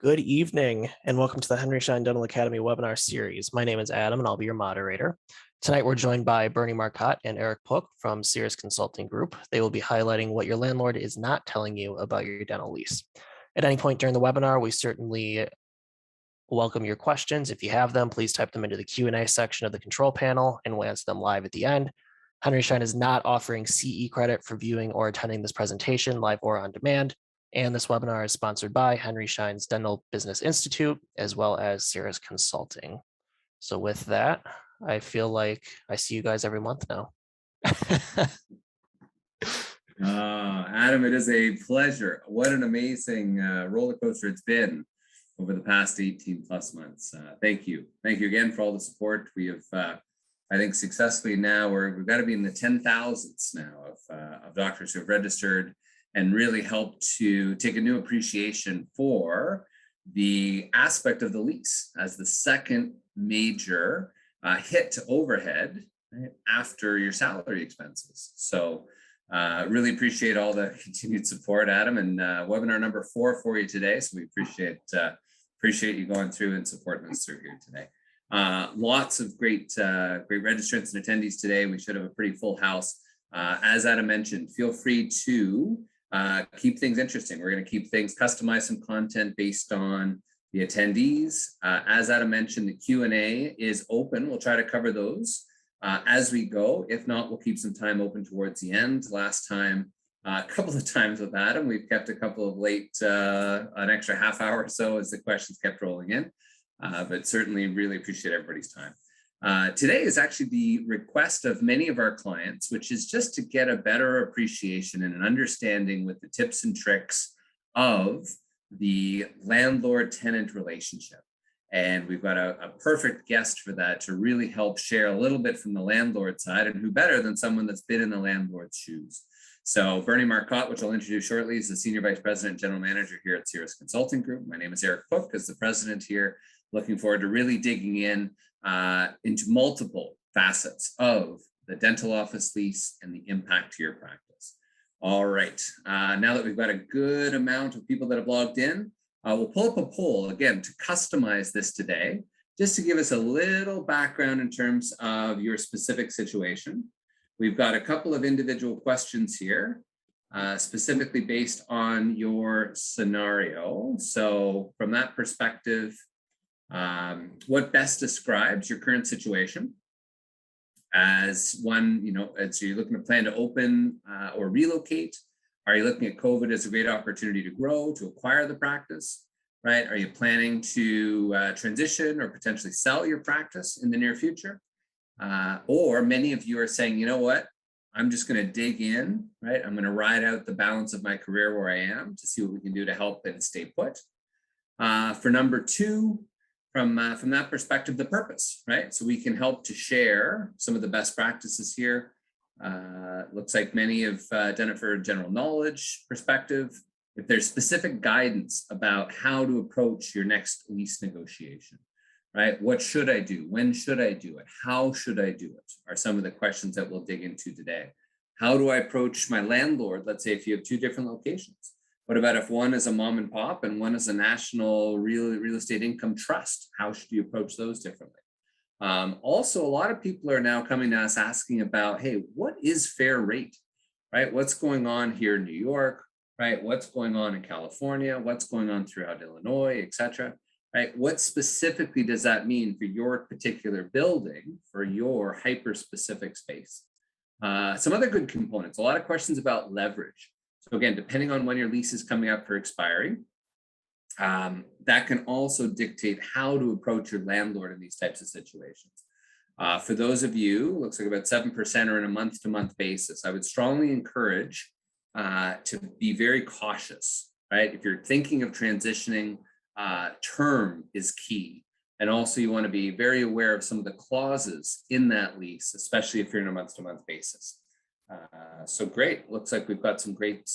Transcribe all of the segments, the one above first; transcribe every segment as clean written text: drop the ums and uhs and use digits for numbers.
Good evening, and welcome to the Henry Schein Dental Academy webinar series. My name is Adam, and I'll be your moderator. Tonight, we're joined by Bernie Marcotte and Eric Pook from Cirrus Consulting Group. They will be highlighting what your landlord is not telling you about your dental lease. At any point during the webinar, we certainly welcome your questions. If you have them, please type them into the Q&A section of the control panel, and we'll answer them live at the end. Henry Schein is not offering CE credit for viewing or attending this presentation live or on demand. And this webinar is sponsored by Henry Schein's Dental Business Institute, as well as Cirrus Consulting. So with that, I feel like I see you guys every month now. Adam, it is a pleasure. What an amazing roller coaster it's been over the past 18 plus months. Thank you. Thank you again for all the support. We have, I think, successfully now, we've got to be in the 10,000s now of doctors who have registered and really help to take a new appreciation for the aspect of the lease as the second major hit to overhead, right, after your salary expenses. So really appreciate all the continued support, Adam, and webinar number 4 for you today. So we appreciate you going through and supporting us through here today. Lots of great registrants and attendees today. We should have a pretty full house. As Adam mentioned, feel free to keep things interesting. We're going to keep things, customize some content based on the attendees. As Adam mentioned, the Q&A is open. We'll try to cover those as we go. If not, we'll keep some time open towards the end. Last time, a couple of times with Adam, we've kept a couple of late, an extra half hour or so as the questions kept rolling in. But certainly really appreciate everybody's time. Today is actually the request of many of our clients, which is just to get a better appreciation and an understanding with the tips and tricks of the landlord-tenant relationship. And we've got a perfect guest for that to really help share a little bit from the landlord side, and who better than someone that's been in the landlord's shoes. So Bernie Marcotte, which I'll introduce shortly, is the Senior Vice President and General Manager here at Cirrus Consulting Group. My name is Eric Pook, as the President here. Looking forward to really digging in into multiple facets of the dental office lease and the impact to your practice. All right, now that we've got a good amount of people that have logged in, we'll pull up a poll again to customize this today, just to give us a little background in terms of your specific situation. We've got a couple of individual questions here, specifically based on your scenario. So from that perspective, what best describes your current situation as one, as you're looking to plan to open or relocate? Are you looking at COVID as a great opportunity to grow, to acquire the practice, right? Are you planning to transition or potentially sell your practice in the near future? Or many of you are saying, you know what, I'm just going to dig in, right? I'm going to ride out the balance of my career where I am to see what we can do to help and stay put. For number 2, from that perspective, the purpose, right? So we can help to share some of the best practices here. Looks like many have done it for a general knowledge perspective. If there's specific guidance about how to approach your next lease negotiation, right? What should I do? When should I do it? How should I do it? Are some of the questions that we'll dig into today. How do I approach my landlord? Let's say if you have 2 different locations. What about if one is a mom and pop and one is a national real estate income trust? How should you approach those differently? Also, a lot of people are now coming to us asking about, hey, what is fair rate, right? What's going on here in New York, right? What's going on in California? What's going on throughout Illinois, et cetera, right? What specifically does that mean for your particular building, for your hyper-specific space? Some other good components, a lot of questions about leverage. So again, depending on when your lease is coming up for expiry, that can also dictate how to approach your landlord in these types of situations. For those of you, looks like about 7% are in a month-to-month basis. I would strongly encourage to be very cautious, right? If you're thinking of transitioning, term is key. And also you want to be very aware of some of the clauses in that lease, especially if you're in a month-to-month basis. So great, looks like we've got some great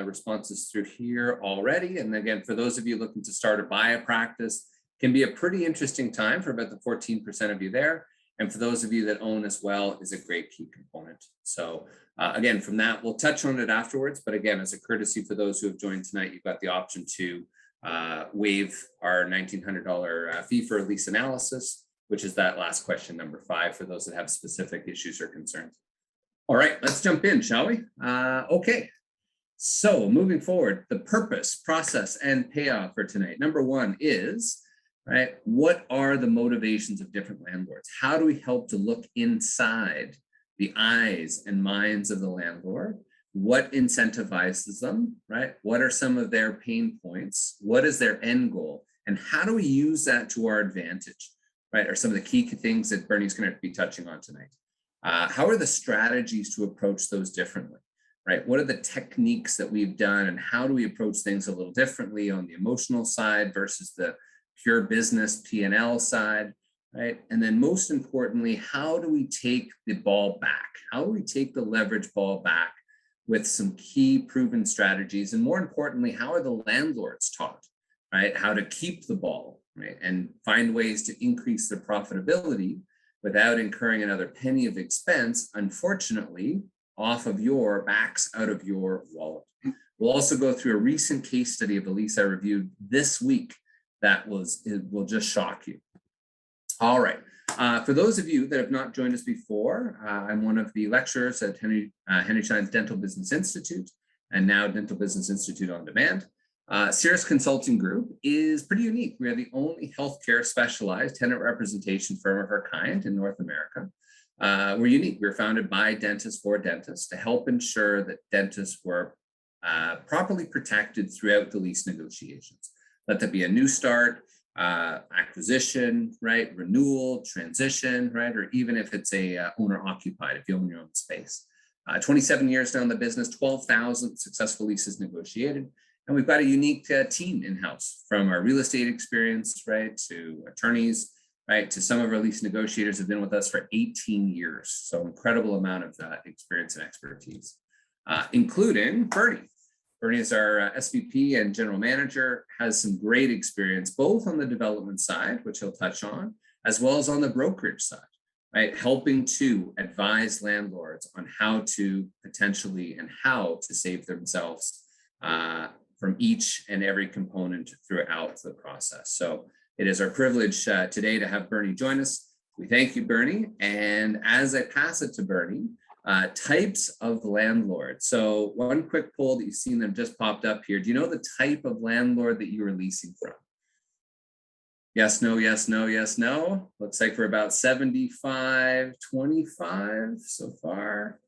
responses through here already. And again, for those of you looking to start or buy a practice, can be a pretty interesting time for about the 14% of you there. And for those of you that own as well, is a great key component. So again, from that, we'll touch on it afterwards. But again, as a courtesy for those who have joined tonight, you've got the option to waive our $1,900 fee for lease analysis, which is that last question, number 5, for those that have specific issues or concerns. All right, let's jump in, shall we? Okay, so moving forward, the purpose, process, and payoff for tonight. Number 1 is, right, what are the motivations of different landlords? How do we help to look inside the eyes and minds of the landlord? What incentivizes them, right? What are some of their pain points? What is their end goal? And how do we use that to our advantage, right? Are some of the key things that Bernie's going to be touching on tonight. How are the strategies to approach those differently, right? What are the techniques that we've done, and how do we approach things a little differently on the emotional side versus the pure business P&L side, right? And then most importantly, how do we take the ball back? How do we take the leverage ball back with some key proven strategies? And more importantly, how are the landlords taught, right? How to keep the ball, right? And find ways to increase their profitability without incurring another penny of expense, unfortunately, off of your backs, out of your wallet. We'll also go through a recent case study of a lease I reviewed this week it will just shock you. All right. For those of you that have not joined us before, I'm one of the lecturers at Henry Schein's Dental Business Institute, and now Dental Business Institute on Demand. Cirrus Consulting Group is pretty unique. We are the only healthcare specialized tenant representation firm of our kind in North America. We're unique. We're founded by dentists for dentists to help ensure that dentists were properly protected throughout the lease negotiations. Let that be a new start, acquisition, right, renewal, transition, right, or even if it's a owner occupied, if you own your own space. 27 years down the business, 12,000 successful leases negotiated. And we've got a unique team in-house, from our real estate experience, right, to attorneys, right, to some of our lease negotiators have been with us for 18 years. So incredible amount of experience and expertise, including Bernie. Bernie is our SVP and general manager, has some great experience, both on the development side, which he'll touch on, as well as on the brokerage side, right? Helping to advise landlords on how to potentially and how to save themselves from each and every component throughout the process. So it is our privilege today to have Bernie join us. We thank you, Bernie. And as I pass it to Bernie, types of landlord. So one quick poll that you've seen them just popped up here. Do you know the type of landlord that you are leasing from? Yes, no, yes, no, yes, no. Looks like we're about 75-25 so far.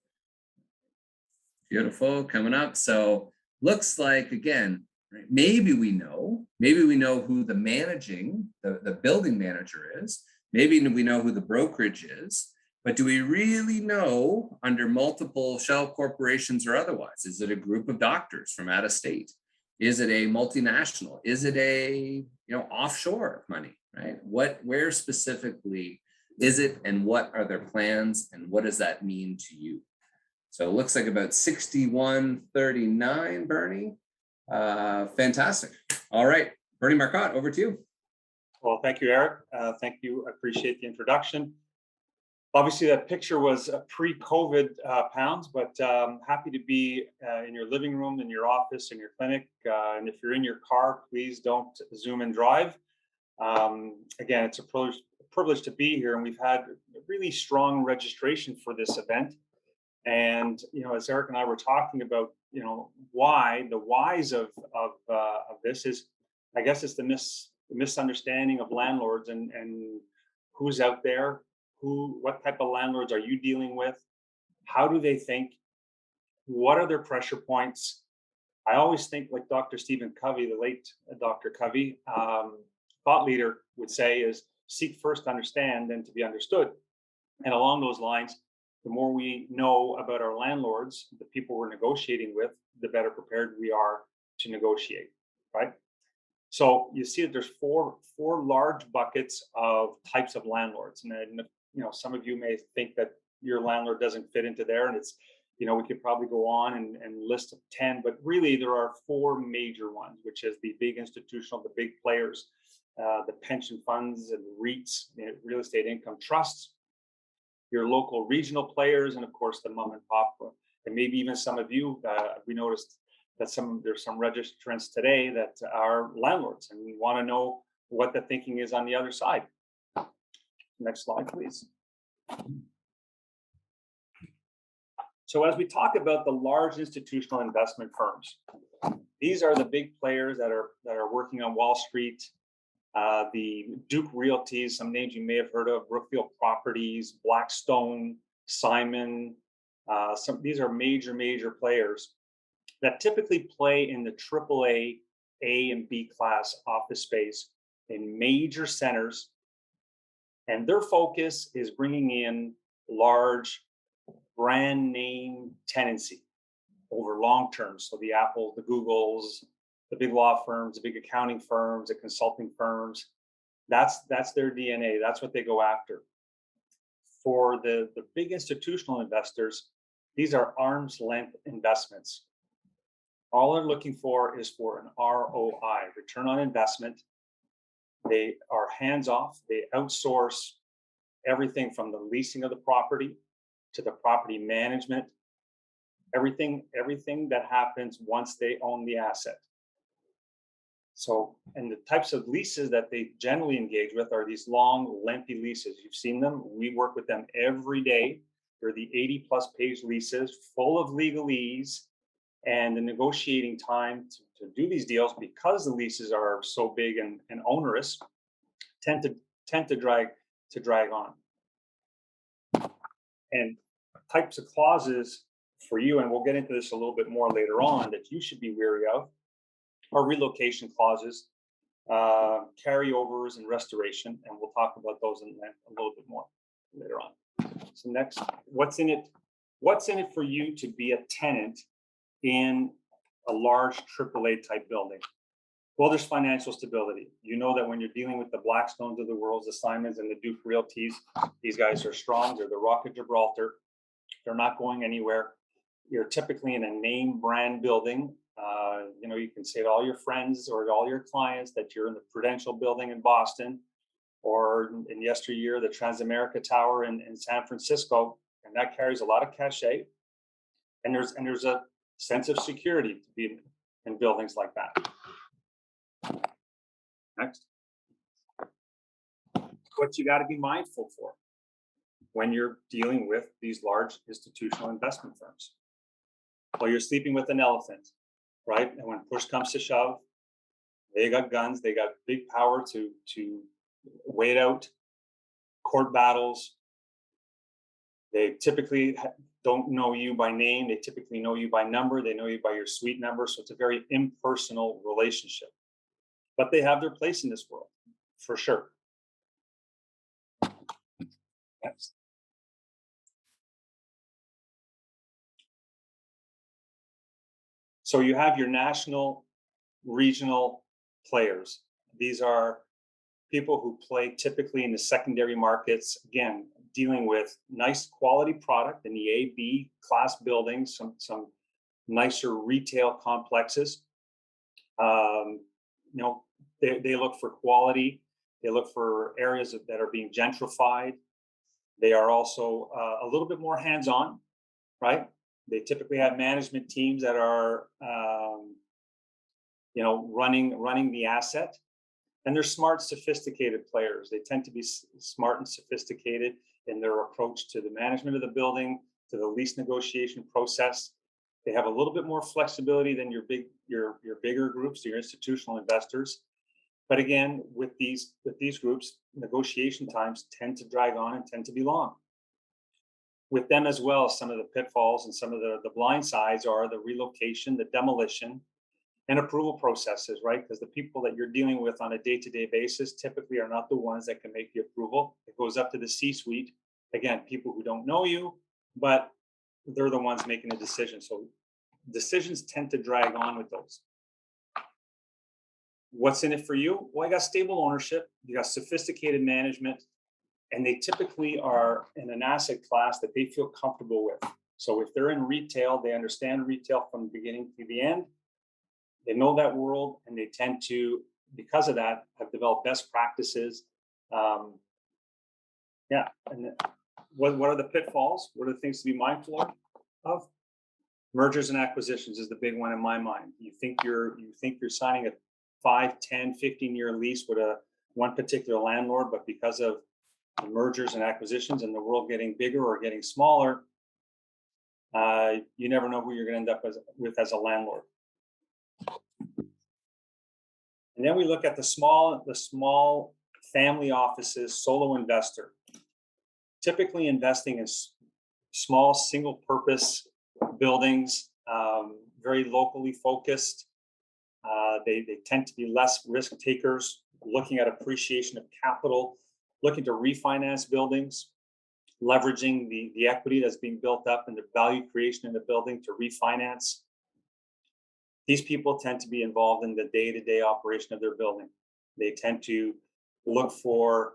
Beautiful, coming up. So looks like, again, right, maybe we know who the building manager is. Maybe we know who the brokerage is. But do we really know, under multiple shell corporations or otherwise? Is it a group of doctors from out of state? Is it a multinational? Is it a offshore money, right? Where specifically is it, and what are their plans, and what does that mean to you? So it looks like about 61-39, Bernie. Fantastic. All right, Bernie Marcotte, over to you. Well, thank you, Eric. Thank you. I appreciate the introduction. Obviously, that picture was pre-COVID pounds, but happy to be in your living room, in your office, in your clinic. And if you're in your car, please don't zoom and drive. Again, it's a privilege to be here, and we've had a really strong registration for this event. And as Eric and I were talking about, the whys of this is, I guess, it's the misunderstanding of landlords and who's out there. What type of landlords are you dealing with? How do they think? What are their pressure points? I always think, like Dr. Stephen Covey, the late Dr. Covey, thought leader, would say, is seek first to understand, then to be understood. And along those lines, the more we know about our landlords, the people we're negotiating with, the better prepared we are to negotiate, right? So you see that there's four large buckets of types of landlords. And some of you may think that your landlord doesn't fit into there, and it's, we could probably go on and list 10, but really there are 4 major ones, which is the big institutional, the big players, the pension funds and REITs, real estate income trusts, your local regional players, and of course the mom and pop, and maybe even some of you, we noticed that there's some registrants today that are landlords, and we want to know what the thinking is on the other side. Next slide, please. So as we talk about the large institutional investment firms, these are the big players that are working on Wall Street. The Duke Realties, some names you may have heard of, Brookfield Properties, Blackstone, Simon. These are major players that typically play in the AAA, A and B class office space in major centers. And their focus is bringing in large brand name tenancy over long term. So the Apples, the Googles, the big law firms, the big accounting firms, the consulting firms, that's their DNA. That's what they go after. For the big institutional investors, these are arm's length investments. All they're looking for is for an ROI, return on investment. They are hands off. They outsource everything from the leasing of the property to the property management, everything that happens once they own the asset. So, and the types of leases that they generally engage with are these long, lengthy leases. You've seen them. We work with them every day. They're the 80+ page leases, full of legalese, and the negotiating time to do these deals, because the leases are so big and onerous, tend to drag on. And types of clauses for you, and we'll get into this a little bit more later on, that you should be wary of, are relocation clauses, carryovers, and restoration, and we'll talk about those in a little bit more later on. So next, what's in it? What's in it for you to be a tenant in a large AAA type building? Well, there's financial stability. You know that when you're dealing with the Blackstones of the world, the Simons and the Duke Realties, these guys are strong. They're the Rock of Gibraltar. They're not going anywhere. You're typically in a name brand building. You can say to all your friends or to all your clients that you're in the Prudential building in Boston, or in yesteryear, the Transamerica Tower in San Francisco, and that carries a lot of cachet. And there's a sense of security to be in buildings like that. Next. What you got to be mindful for when you're dealing with these large institutional investment firms. Well, you're sleeping with an elephant, right? And when push comes to shove, they got guns, they got big power to wait out court battles. They typically don't know you by name. They typically know you by number. They know you by your suite number. So it's a very impersonal relationship. But they have their place in this world, for sure. Next. So you have your national, regional players. These are people who play typically in the secondary markets, again, dealing with nice quality product in the A, B class buildings, some nicer retail complexes. They look for quality. They look for areas that are being gentrified. They are also a little bit more hands-on, right? They typically have management teams that are, running the asset. And they're smart, sophisticated players. They tend to be smart and sophisticated in their approach to the management of the building, to the lease negotiation process. They have a little bit more flexibility than your bigger groups, your institutional investors. But again, with these groups, negotiation times tend to drag on and tend to be long. With them as well, some of the pitfalls and some of the blind sides are the relocation, the demolition, and approval processes, right? Because the people that you're dealing with on a day-to-day basis typically are not the ones that can make the approval. It goes up to the C-suite. Again, people who don't know you, but they're the ones making the decision. So decisions tend to drag on with those. What's in it for you? Well, I got stable ownership, you got sophisticated management, and they typically are in an asset class that they feel comfortable with. So if they're in retail, they understand retail from the beginning to the end. They know that world, and they tend to, because of that, have developed best practices. And what are the pitfalls? What are the things to be mindful of? Mergers and acquisitions is the big one in my mind. You think you're signing a 5, 10, 15-year lease with one particular landlord, but because of the mergers and acquisitions and the world getting bigger or getting smaller, you never know who you're going to end up with as a landlord. And then we look at the small family offices, solo investor, typically investing in small single purpose buildings, very locally focused. They tend to be less risk takers, looking at appreciation of capital, looking to refinance buildings, leveraging the equity that's being built up and the value creation in the building to refinance. These people tend to be involved in the day-to-day operation of their building. They tend to look for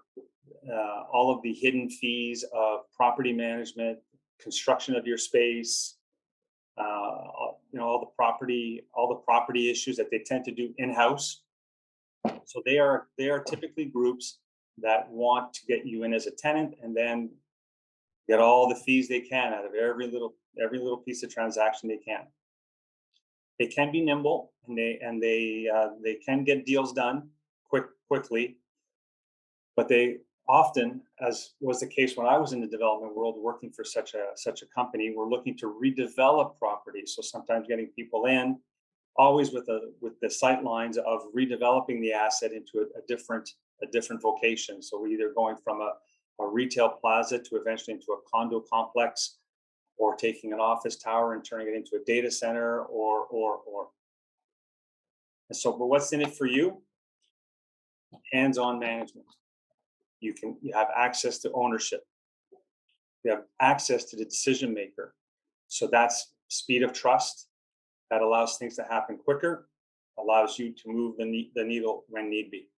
all of the hidden fees of property management, construction of your space, all the property issues that they tend to do in-house. So they are typically groups that want to get you in as a tenant and then get all the fees they can out of every little piece of transaction they can. They can be nimble and they can get deals done quickly, but they often, as was the case when I was in the development world working for such a company, we're looking to redevelop properties. So sometimes getting people in, always with the sight lines of redeveloping the asset into a different vocation. So we're either going from a retail plaza to eventually into a condo complex, or taking an office tower and turning it into a data center, or. And so, but what's in it for you? Hands-on management. You have access to ownership. You have access to the decision maker. So that's speed of trust. That allows things to happen quicker, allows you to move the needle when need be.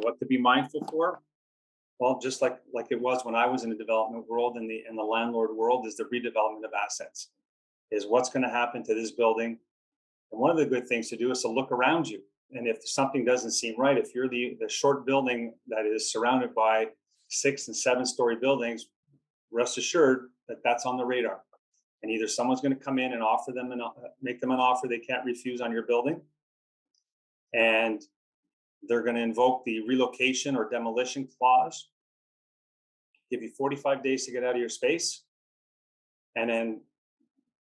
What to be mindful for? Well, just like it was when I was in the development world and the landlord world, is the redevelopment of assets. Is what's going to happen to this building. And one of the good things to do is to look around you. And if something doesn't seem right, if you're the short building that is surrounded by 6- and 7-story buildings, rest assured that that's on the radar. And either someone's going to come in and make them an offer they can't refuse on your building, and they're going to invoke the relocation or demolition clause, give you 45 days to get out of your space, and then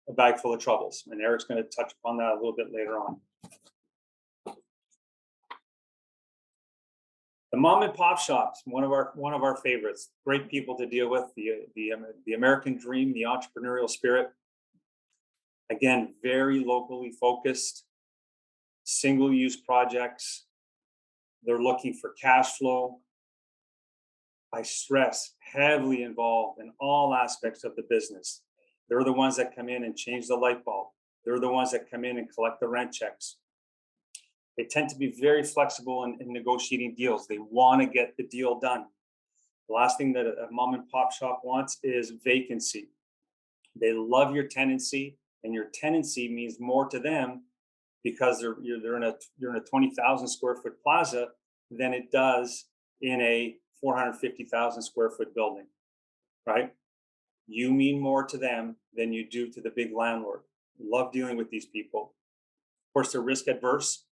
a bag full of troubles. And Eric's going to touch upon that a little bit later on. The mom and pop shops, one of our favorites. Great people to deal with. The American dream, the entrepreneurial spirit. Again, very locally focused, single-use projects. They're looking for cash flow. I stress, heavily involved in all aspects of the business. They're the ones that come in and change the light bulb. They're the ones that come in and collect the rent checks. They tend to be very flexible in negotiating deals. They want to get the deal done. The last thing that a mom and pop shop wants is vacancy. They love your tenancy, and your tenancy means more to them because you're in a 20,000 square foot plaza than it does in a 450,000 square foot building, right? You mean more to them than you do to the big landlord. Love dealing with these people. Of course, they're risk adverse,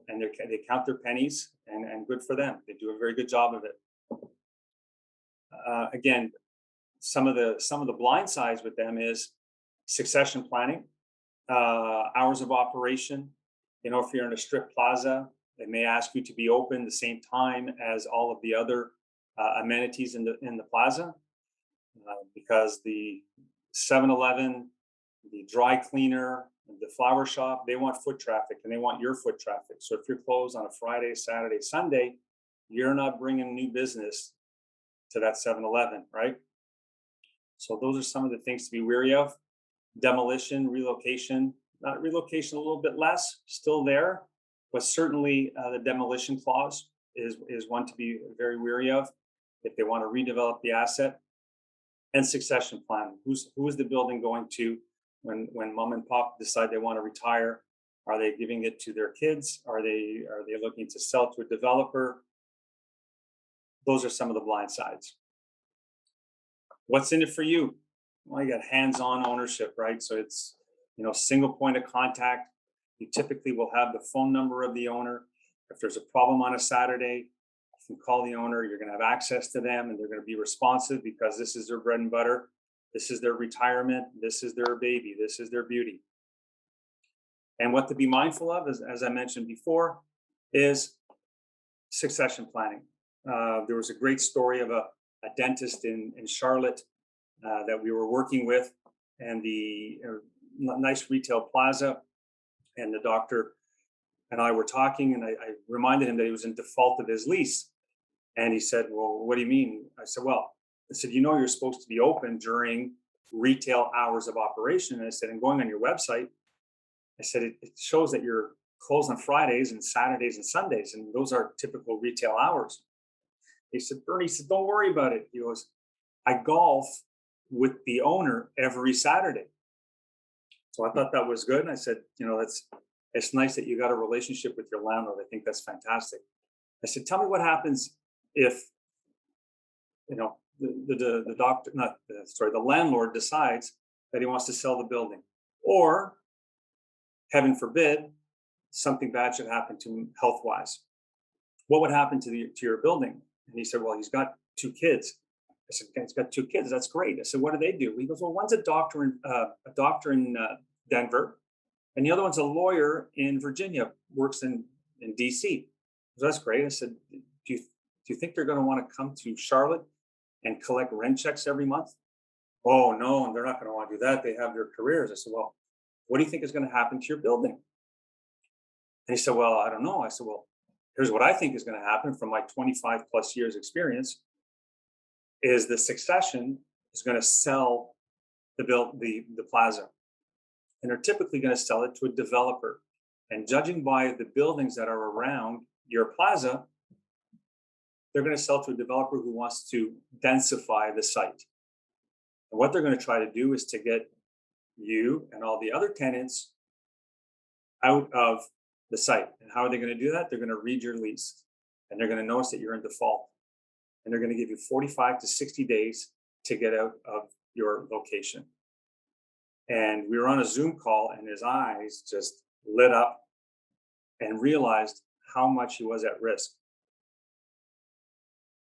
and they count their pennies, and good for them. They do a very good job of it. Again, some of the blind sides with them is succession planning, hours of operation. If you're in a strip plaza, they may ask you to be open the same time as all of the other amenities in the plaza, because the 7-Eleven, the dry cleaner, the flower shop, they want foot traffic, and they want your foot traffic. So if you're closed on a Friday, Saturday, Sunday, you're not bringing new business to that 7-Eleven, right? So those are some of the things to be wary of. Demolition, relocation, not relocation, a little bit less, still there, but certainly the demolition clause is one to be very wary of if they want to redevelop the asset. And succession planning. Who is the building going to when mom and pop decide they want to retire? Are they giving it to their kids? Are they looking to sell to a developer? Those are some of the blind sides. What's in it for you? Well, you got hands-on ownership, right? So it's, single point of contact. You typically will have the phone number of the owner. If there's a problem on a Saturday, you can call the owner. You're going to have access to them, and they're going to be responsive because this is their bread and butter. This is their retirement. This is their baby. This is their beauty. And what to be mindful of, is, as I mentioned before, is succession planning. There was a great story of a dentist in Charlotte that we were working with, and the nice retail plaza. And the doctor and I were talking, and I reminded him that he was in default of his lease. And he said, "Well, what do you mean?" I said, you're supposed to be open during retail hours of operation. And I said, and going on your website, I said, it shows that you're closed on Fridays and Saturdays and Sundays, and those are typical retail hours. He said, Bernie, don't worry about it. He goes, I golf with the owner every Saturday. So I thought that was good. And I said, it's nice that you got a relationship with your landlord. I think that's fantastic. I said, tell me what happens if, the landlord decides that he wants to sell the building, or heaven forbid, something bad should happen to him health-wise. What would happen to your building? And he said, well, he's got 2 kids. I said, he's got 2 kids. That's great. I said, what do they do? He goes, well, one's a doctor in Denver, and the other one's a lawyer in Virginia, works in DC. So that's great. I said, do you think they're going to want to come to Charlotte and collect rent checks every month? Oh, no, they're not going to want to do that. They have their careers. I said, well, what do you think is going to happen to your building? And he said, well, I don't know. I said, well, here's what I think is going to happen from my 25 plus years experience, is the succession is going to sell the plaza. And they're typically going to sell it to a developer. And judging by the buildings that are around your plaza, they're going to sell to a developer who wants to densify the site. And what they're going to try to do is to get you and all the other tenants out of the site. And how are they going to do that? They're going to read your lease, and they're going to notice that you're in default. And they're going to give you 45 to 60 days to get out of your location. And we were on a Zoom call, and his eyes just lit up and realized how much he was at risk.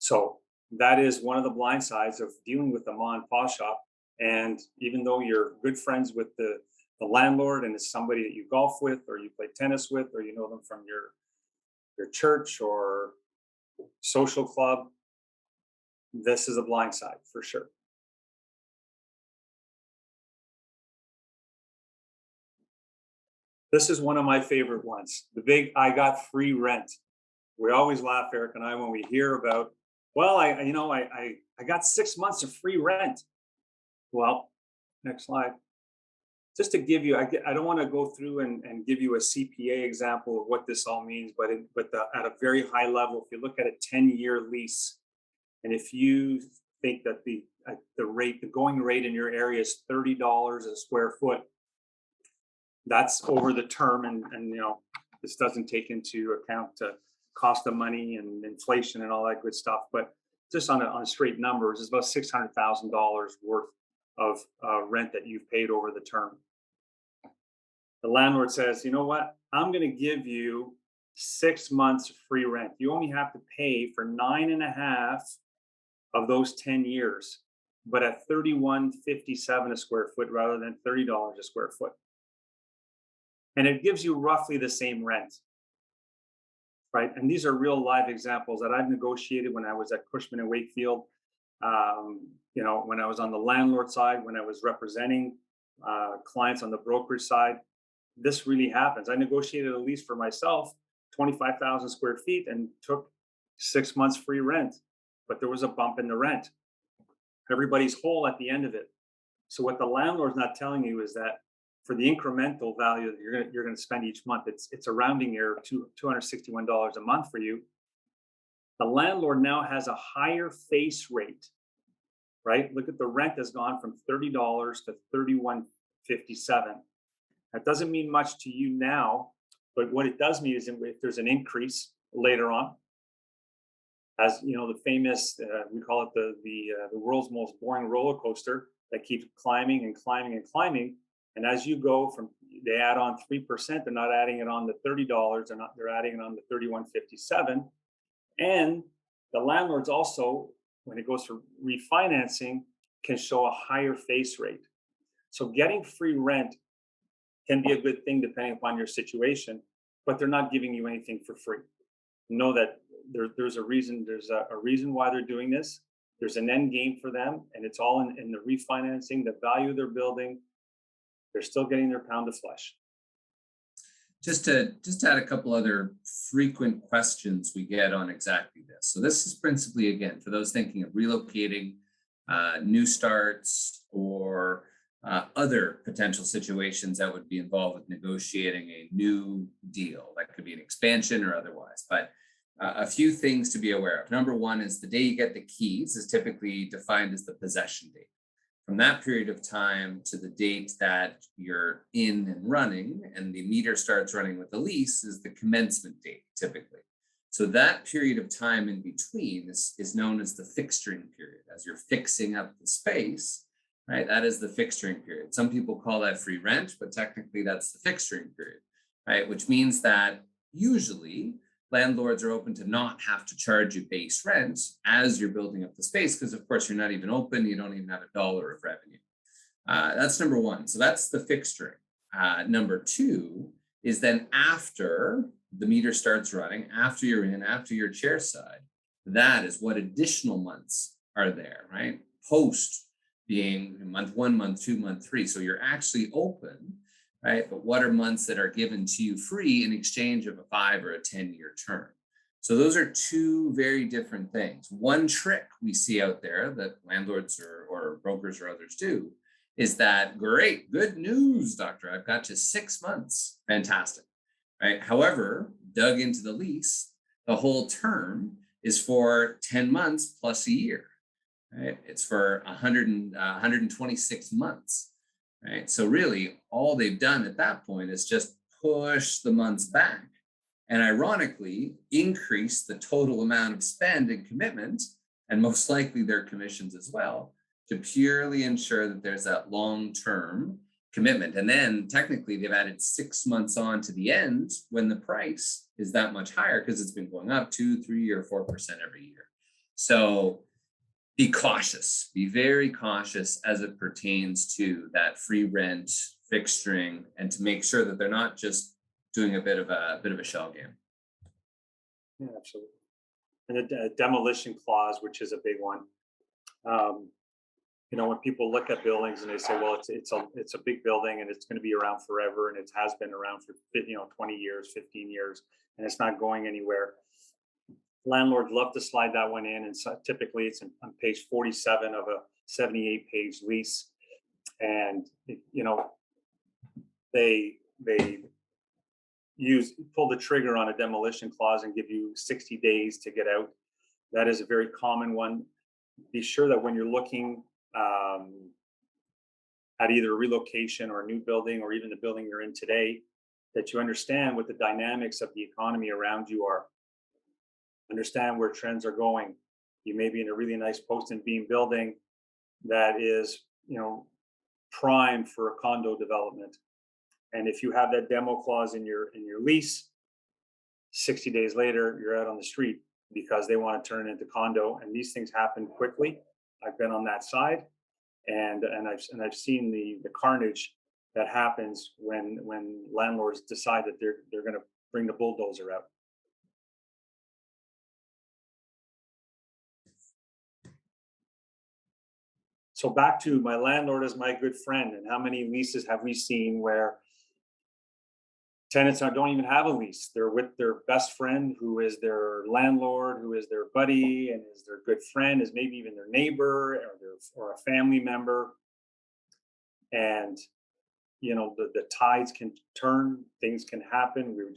So that is one of the blind sides of dealing with the mom and pop shop. And even though you're good friends with the landlord, and it's somebody that you golf with, or you play tennis with, or you know them from your church or social club, this is a blind side for sure. This is one of my favorite ones. The big, I got free rent. We always laugh, Eric and I, when we hear about, well, I got 6 months of free rent. Well, next slide. Just to give you, I don't want to go through and give you a CPA example of what this all means, but at a very high level, if you look at a 10-year lease, and if you think that the going rate in your area is $30 a square foot, that's over the term, and this doesn't take into account cost of money and inflation and all that good stuff, but just on straight numbers, it's about $600,000 worth of rent that you've paid over the term. The landlord says, you know what, I'm going to give you 6 months of free rent. You only have to pay for 9.5 of those 10 years, but at $31.57 a square foot rather than $30 a square foot. And it gives you roughly the same rent, right? And these are real live examples that I've negotiated when I was at Cushman and Wakefield. When I was on the landlord side, when I was representing clients on the brokerage side, this really happens. I negotiated a lease for myself, 25,000 square feet, and took 6 months free rent, but there was a bump in the rent. Everybody's whole at the end of it. So what the landlord's not telling you is that for the incremental value that you're going to spend each month, it's a rounding error of $261 a month for you. The landlord now has a higher face rate, right? Look at the rent has gone from $30 to $31.57. That doesn't mean much to you now, but what it does mean is if there's an increase later on, as you know, the famous we call it the world's most boring roller coaster. that keeps climbing and climbing and climbing. And as you go from, they add on 3%, they're not adding it on the $30, they're adding it on the 31.57. And the landlords also, when it goes for refinancing, can show a higher face rate. So getting free rent can be a good thing depending upon your situation, but they're not giving you anything for free. Know that there's a reason. There's a reason why they're doing this. There's an end game for them, and it's all in the refinancing, the value of their building. They're still getting their pound of flesh. Just to add a couple other frequent questions we get on exactly this. So this is principally, again, for those thinking of relocating, new starts, or other potential situations that would be involved with negotiating a new deal. That could be an expansion or otherwise. But a few things to be aware of. Number one is the day you get the keys is typically defined as the possession date. From that period of time to the date that you're in and running and the meter starts running with the lease is the commencement date, typically. So that period of time in between is known as the fixturing period. As you're fixing up the space, right? That is the fixturing period. Some people call that free rent, but technically that's the fixturing period, right? Which means that usually landlords are open to not have to charge you base rent as you're building up the space, because of course you're not even open, you don't even have $1 of revenue. That's number one. So that's the fixturing. Number two is then after the meter starts running, after you're in, after your chair side, that is what additional months are there, right? Post being month 1, month 2, month 3. So you're actually open, right? But what are months that are given to you free in exchange of a 5 or a 10-year term? So those are two very different things. One trick we see out there that landlords or brokers or others do is that, great, good news, doctor, I've got you 6 months. Fantastic, right? However, dug into the lease, the whole term is for 10 months plus a year, right? It's for 126 months. Right. So really all they've done at that point is just push the months back and ironically increase the total amount of spend and commitment, and most likely their commissions as well, to purely ensure that there's that long-term commitment. And then technically they've added 6 months on to the end when the price is that much higher because it's been going up 2, 3, or 4% every year. So be cautious, be very cautious as it pertains to that free rent fixturing, and to make sure that they're not just doing a bit of a shell game. Yeah, absolutely. And the demolition clause, which is a big one. When people look at buildings and they say, well, it's a big building and it's going to be around forever, and it has been around for 20 years, 15 years, and it's not going anywhere. Landlords love to slide that one in, and so typically it's on page 47 of a 78-page lease, and they pull the trigger on a demolition clause and give you 60 days to get out. That is a very common one. Be sure that when you're looking at either a relocation or a new building, or even the building you're in today, that you understand what the dynamics of the economy around you are. Understand where trends are going. You may be in a really nice post and beam building that is, prime for a condo development. And if you have that demo clause in your lease, 60 days later, you're out on the street because they want to turn it into condo. And these things happen quickly. I've been on that side, and I've seen the carnage that happens when landlords decide that they're going to bring the bulldozer out. So back to my landlord as my good friend, and how many leases have we seen where tenants don't even have a lease? They're with their best friend, who is their landlord, who is their buddy, and is their good friend, is maybe even their neighbor or a family member. And the tides can turn, things can happen. We're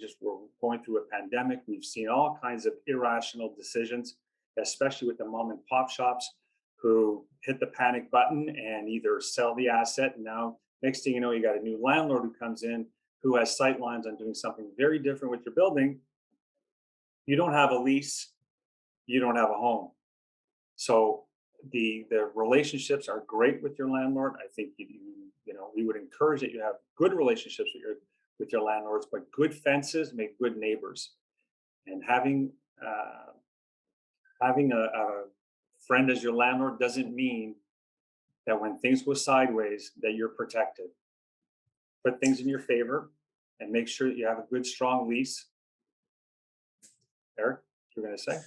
going through a pandemic. We've seen all kinds of irrational decisions, especially with the mom and pop shops, who hit the panic button and either sell the asset. And now, next thing you know, you got a new landlord who comes in, who has sight lines on doing something very different with your building. You don't have a lease, you don't have a home. So the relationships are great with your landlord. I think we would encourage that you have good relationships with your landlords, but good fences make good neighbors. And having a friend as your landlord doesn't mean that when things go sideways that you're protected. Put things in your favor and make sure that you have a good, strong lease. Eric, you're going to say?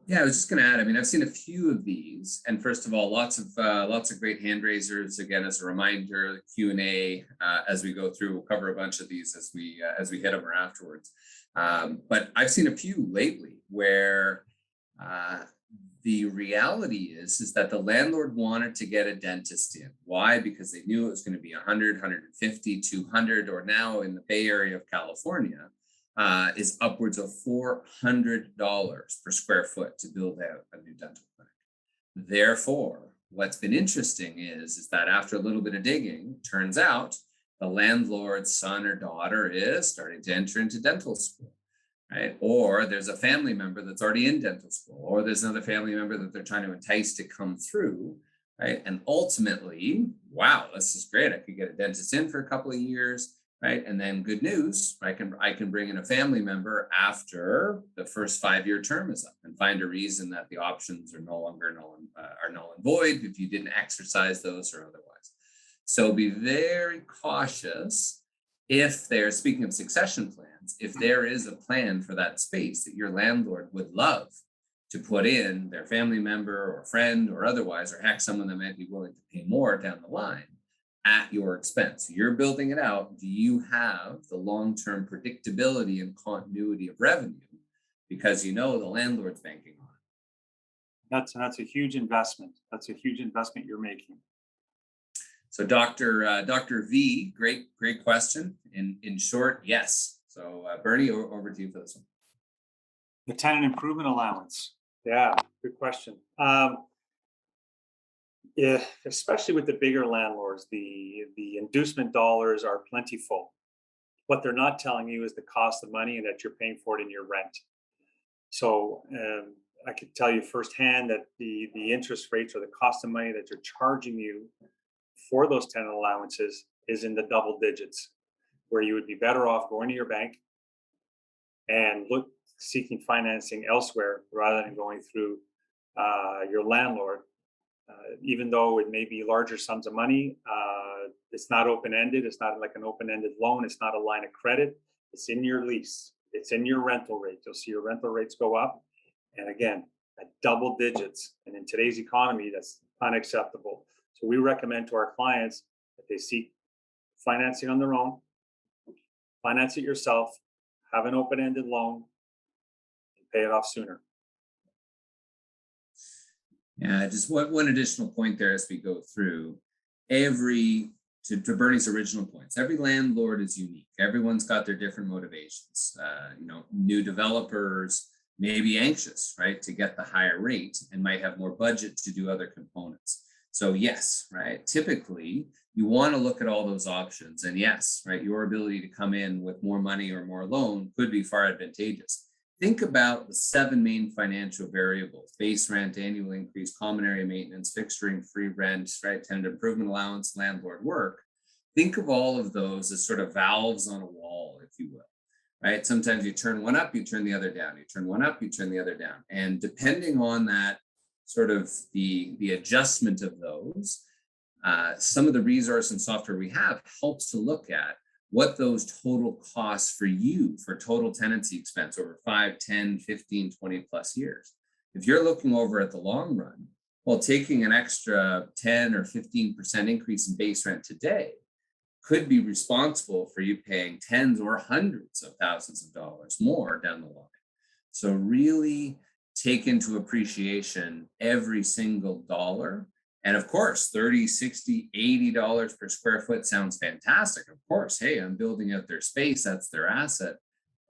Yeah, I was just going to add. I mean, I've seen a few of these, and first of all, lots of great hand raisers. Again, as a reminder, Q&A as we go through. We'll cover a bunch of these as we hit them or afterwards. But I've seen a few lately where the reality is that the landlord wanted to get a dentist in. Why? Because they knew it was going to be 100, 150, 200, or now in the Bay Area of California, is upwards of $400 per square foot to build out a new dental clinic. Therefore, what's been interesting is that after a little bit of digging, turns out the landlord's son or daughter is starting to enter into dental school. Right? Or there's a family member that's already in dental school, or there's another family member that they're trying to entice to come through, right? And ultimately, wow, this is great. I could get a dentist in for a couple of years, right? And then good news, I can bring in a family member after the first 5-year term is up and find a reason that the options are no longer null and void if you didn't exercise those or otherwise. So be very cautious. If they're speaking of succession plans, if there is a plan for that space that your landlord would love to put in their family member or friend or otherwise, or heck, someone that might be willing to pay more down the line at your expense, you're building it out. Do you have the long-term predictability and continuity of revenue? Because the landlord's banking on it. That's a huge investment. That's a huge investment you're making. So Dr. V, great question. In short, yes. So Bernie, over to you for this one. The tenant improvement allowance. Yeah, good question. Yeah, especially with the bigger landlords, the inducement dollars are plentiful. What they're not telling you is the cost of money and that you're paying for it in your rent. So I could tell you firsthand that the interest rates or the cost of money that they're charging you for those tenant allowances is in the double digits, where you would be better off going to your bank and seeking financing elsewhere rather than going through your landlord. Even though it may be larger sums of money, it's not open-ended. It's not like an open-ended loan. It's not a line of credit. It's in your lease. It's in your rental rate. You'll see your rental rates go up. And again, at double digits. And in today's economy, that's unacceptable. So we recommend to our clients that they seek financing on their own, finance it yourself, have an open-ended loan, and pay it off sooner. Yeah, just one additional point there as we go through. To Bernie's original points, every landlord is unique. Everyone's got their different motivations. New developers may be anxious, right, to get the higher rate and might have more budget to do other components. So yes, right, typically you want to look at all those options. And yes, right, your ability to come in with more money or more loan could be far advantageous. Think about the 7 main financial variables: base rent, annual increase, common area maintenance, fixturing, free rent, right, tenant improvement allowance, landlord work. Think of all of those as sort of valves on a wall, if you will, right? Sometimes you turn one up, you turn the other down. You turn one up, you turn the other down. And depending on that sort of the adjustment of those, some of the resource and software we have helps to look at what those total costs for you for total tenancy expense over 5, 10, 15, 20 plus years. If you're looking over at the long run, well, taking an extra 10 or 15% increase in base rent today could be responsible for you paying tens or hundreds of thousands of dollars more down the line. So really take into appreciation every single dollar. And of course, $30, $60, $80 per square foot sounds fantastic. Of course, hey, I'm building out their space, that's their asset,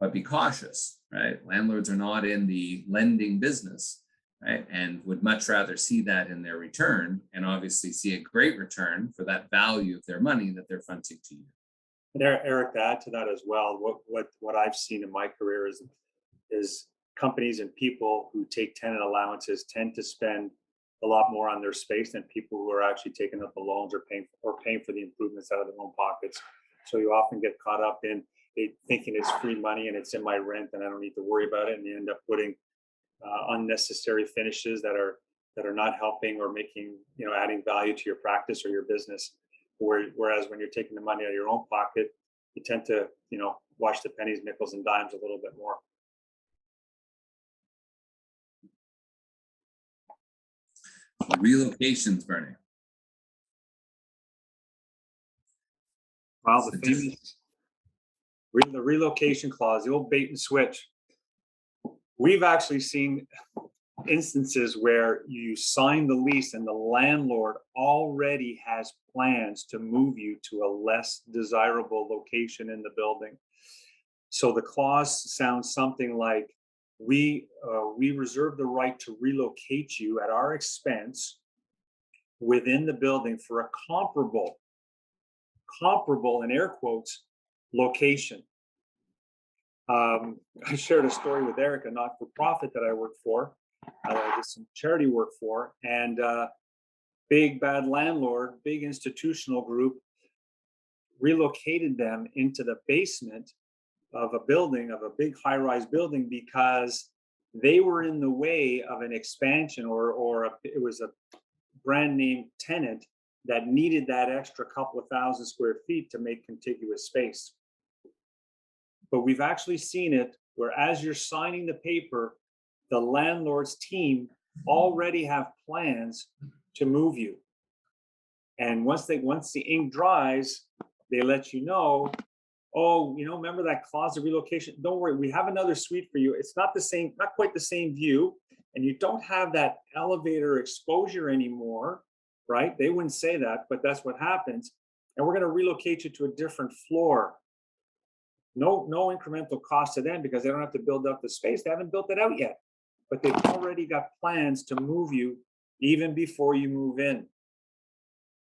but be cautious, right? Landlords are not in the lending business, right? And would much rather see that in their return, and obviously see a great return for that value of their money that they're fronting to you. And Eric, to add to that as well, what I've seen in my career is companies and people who take tenant allowances tend to spend a lot more on their space than people who are actually taking up the loans or paying for the improvements out of their own pockets. So you often get caught up in thinking it's free money and it's in my rent and I don't need to worry about it, and you end up putting unnecessary finishes that are not helping or making, adding value to your practice or your business. Whereas when you're taking the money out of your own pocket, you tend to, watch the pennies, nickels, and dimes a little bit more. Relocations, Bernie. Well, the relocation clause, the old bait and switch. We've actually seen instances where you sign the lease and the landlord already has plans to move you to a less desirable location in the building. So the clause sounds something like, we reserve the right to relocate you at our expense within the building for a comparable in air quotes location. I shared a story with Eric, a not-for-profit that I worked for. I did some charity work for, and big bad landlord, big institutional group, relocated them into the basement of a building, of a big high-rise building, because they were in the way of an expansion it was a brand name tenant that needed that extra couple of thousand square feet to make contiguous space. But we've actually seen it where, as you're signing the paper, the landlord's team already have plans to move you. And once the ink dries, they let you know, oh, remember that clause of relocation? Don't worry, we have another suite for you. It's not quite the same view, and you don't have that elevator exposure anymore, right? They wouldn't say that, but that's what happens. And we're going to relocate you to a different floor. No incremental cost to them, because they don't have to build up the space. They haven't built it out yet, but they've already got plans to move you even before you move in.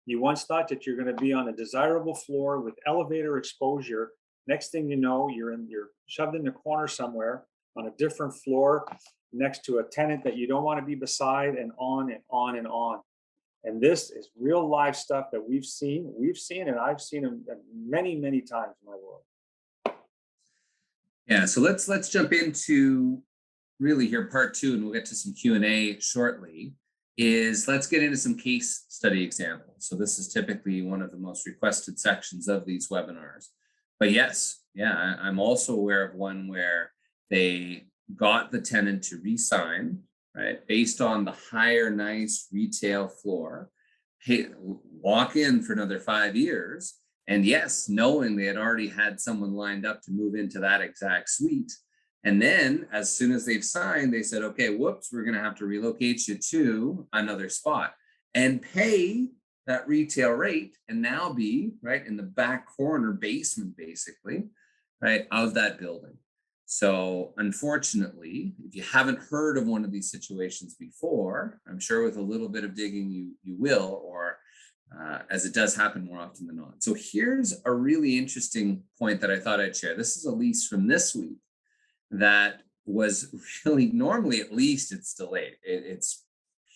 You once thought that you're going to be on a desirable floor with elevator exposure. Next thing you know, you're shoved in the corner somewhere on a different floor next to a tenant that you don't want to be beside, and on and on and on. And this is real live stuff that we've seen, and I've seen them many, many times in my world. Yeah, so let's jump into really here part 2, and we'll get to some Q&A shortly. Let's get into some case study examples. So this is typically one of the most requested sections of these webinars. But yes, I'm also aware of one where they got the tenant to re-sign, right, based on the higher nice retail floor, walk in for another 5 years, and yes, knowing they had already had someone lined up to move into that exact suite. And then as soon as they've signed, they said, okay, whoops, we're going to have to relocate you to another spot and pay that retail rate, and now be right in the back corner basement, basically, right, of that building. So unfortunately, if you haven't heard of one of these situations before, I'm sure with a little bit of digging, you will, or as it does happen more often than not. So here's a really interesting point that I thought I'd share. This is a lease from this week that was really, normally at least it's delayed. It's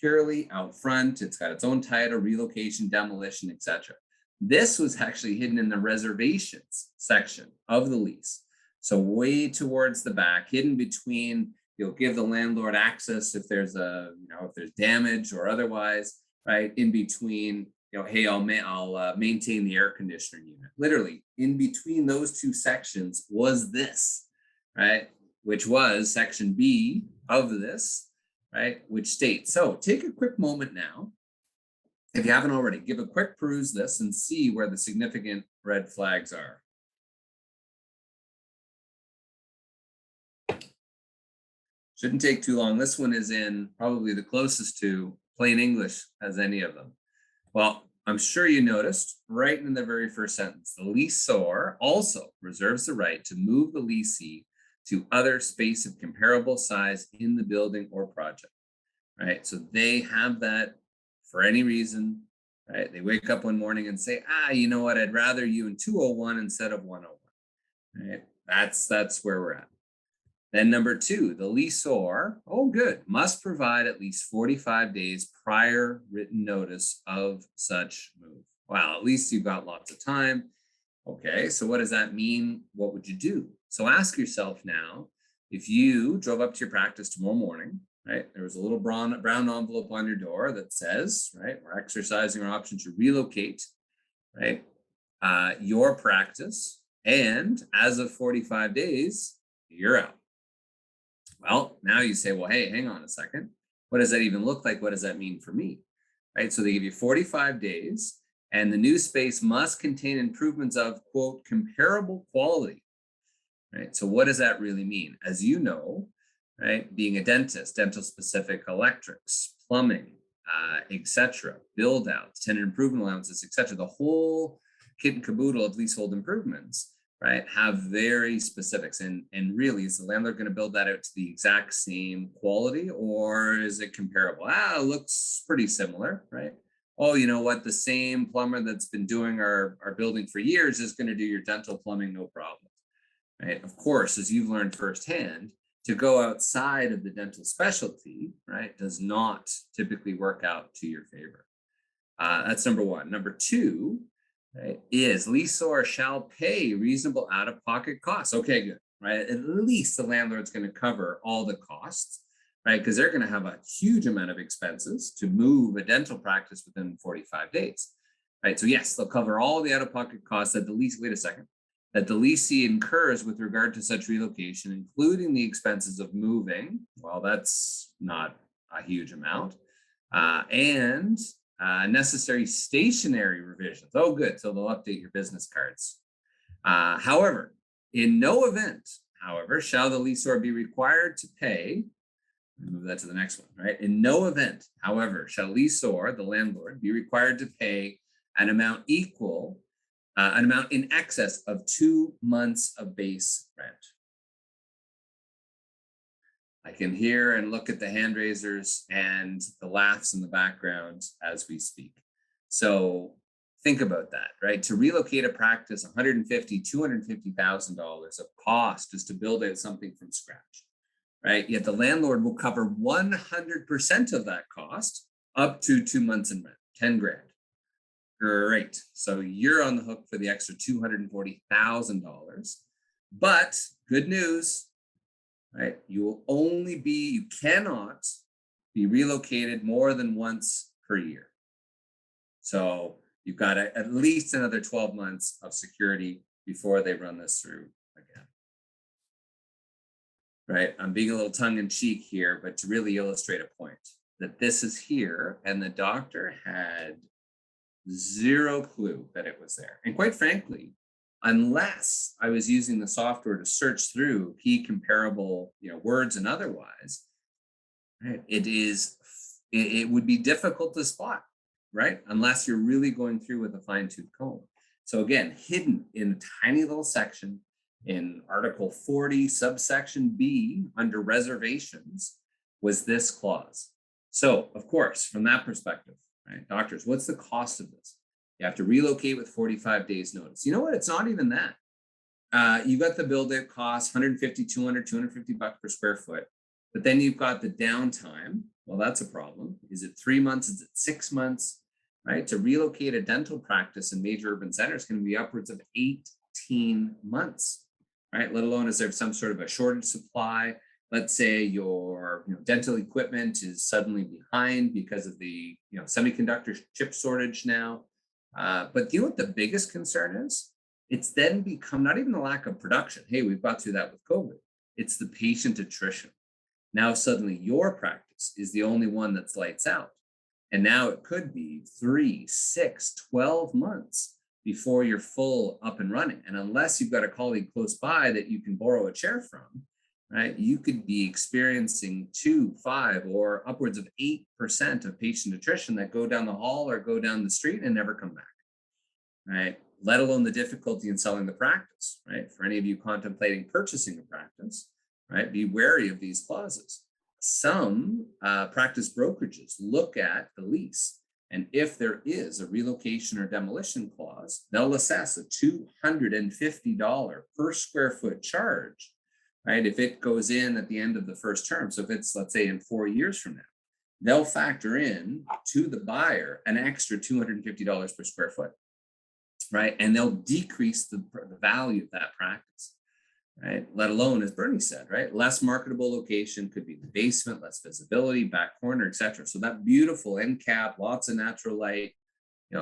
purely out front. It's got its own title, relocation, demolition, etc. This was actually hidden in the reservations section of the lease. So way towards the back, hidden between, you'll give the landlord access if there's if there's damage or otherwise, right? In between, hey, I'll maintain the air conditioner unit. Literally in between those two sections was this, right? Which was section B of this, right? Which states, so take a quick moment now. If you haven't already, give a quick peruse this and see where the significant red flags are. Shouldn't take too long. This one is in probably the closest to plain English as any of them. Well, I'm sure you noticed right in the very first sentence, the leaseor also reserves the right to move the leasee to other space of comparable size in the building or project, right? So they have that for any reason, right? They wake up one morning and say, you know what? I'd rather you in 201 instead of 101, right? That's where we're at. Then number two, the leaseor, oh good, must provide at least 45 days prior written notice of such move. Wow, at least you've got lots of time. Okay, so what does that mean? What would you do? So ask yourself now, if you drove up to your practice tomorrow morning, right, there was a little brown envelope on your door that says, right, we're exercising our option to relocate, right, your practice, and as of 45 days, you're out. Well, now you say, well, hey, hang on a second. What does that even look like? What does that mean for me? Right. So they give you 45 days, and the new space must contain improvements of, quote, comparable quality. Right. So what does that really mean? As you know, right, being a dentist, dental specific electrics, plumbing, etc., build outs, tenant improvement allowances, etc., the whole kit and caboodle of leasehold improvements, right, have very specifics. And really, is the landlord going to build that out to the exact same quality, or is it comparable? It looks pretty similar, right? Oh, you know what? The same plumber that's been doing our building for years is going to do your dental plumbing, no problem, right? Of course, as you've learned firsthand, to go outside of the dental specialty, right, does not typically work out to your favor. That's number one. Number two, right, is leaseor shall pay reasonable out-of-pocket costs. Okay, good, right? At least the landlord's going to cover all the costs, right? Because they're going to have a huge amount of expenses to move a dental practice within 45 days, right? So yes, they'll cover all the out-of-pocket costs that the leasee incurs with regard to such relocation, including the expenses of moving. Well, that's not a huge amount. And necessary stationary revisions. Oh, good. So they'll update your business cards. However, in no event, shall the leaseor be required to pay. Move that to the next one, right? In no event, however, shall leaseor, the landlord, be required to pay an amount in excess of 2 months of base rent. I can hear and look at the hand raisers and the laughs in the background as we speak. So think about that, right? To relocate a practice, $150,000, $250,000 of cost just to build out something from scratch, right? Yet the landlord will cover 100% of that cost up to 2 months in rent, 10 grand. Great. So you're on the hook for the extra $240,000. But good news, right? You cannot be relocated more than once per year. So you've got at least another 12 months of security before they run this through again. Right? I'm being a little tongue in cheek here, but to really illustrate a point that this is here, and the doctor had zero clue that it was there. And quite frankly, unless I was using the software to search through key comparable, words and otherwise, right, it would be difficult to spot, right? Unless you're really going through with a fine-tooth comb. So again, hidden in a tiny little section in Article 40, subsection B, under reservations, was this clause. So of course, from that perspective, right, doctors, what's the cost of this? You have to relocate with 45 days notice. You know what? It's not even that. You got the build out cost, 150, 200, 250 bucks per square foot. But then you've got the downtime. Well, that's a problem. Is it 3 months? Is it 6 months? Right? To relocate a dental practice in major urban centers can be upwards of 18 months, right? Let alone is there some sort of a shortage supply. Let's say your dental equipment is suddenly behind because of the semiconductor chip shortage now. But you know what the biggest concern is? It's then become not even the lack of production. Hey, we've got through that with COVID. It's the patient attrition. Now suddenly your practice is the only one that's lights out. And now it could be 3, 6, 12 months before you're full up and running. And unless you've got a colleague close by that you can borrow a chair from, right, you could be experiencing 2, 5, or upwards of 8% of patient attrition that go down the hall or go down the street and never come back, right? Let alone the difficulty in selling the practice, right? For any of you contemplating purchasing a practice, right, be wary of these clauses. Some practice brokerages look at the lease, and if there is a relocation or demolition clause, they'll assess a $250 per square foot charge right? If it goes in at the end of the first term, so if it's, let's say, in 4 years from now, they'll factor in to the buyer an extra $250 per square foot, right? And they'll decrease the value of that practice, right? Let alone, as Bernie said, right? Less marketable location, could be the basement, less visibility, back corner, etc. So that beautiful end cap, lots of natural light,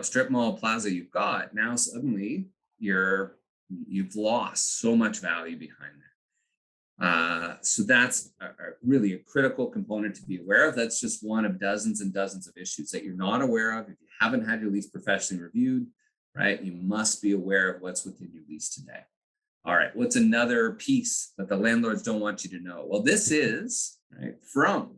strip mall plaza you've got, now suddenly you've lost so much value behind that. So that's really a critical component to be aware of. That's just one of dozens and dozens of issues that you're not aware of. If you haven't had your lease professionally reviewed, right, you must be aware of what's within your lease today. All right, what's another piece that the landlords don't want you to know? Well, this is right from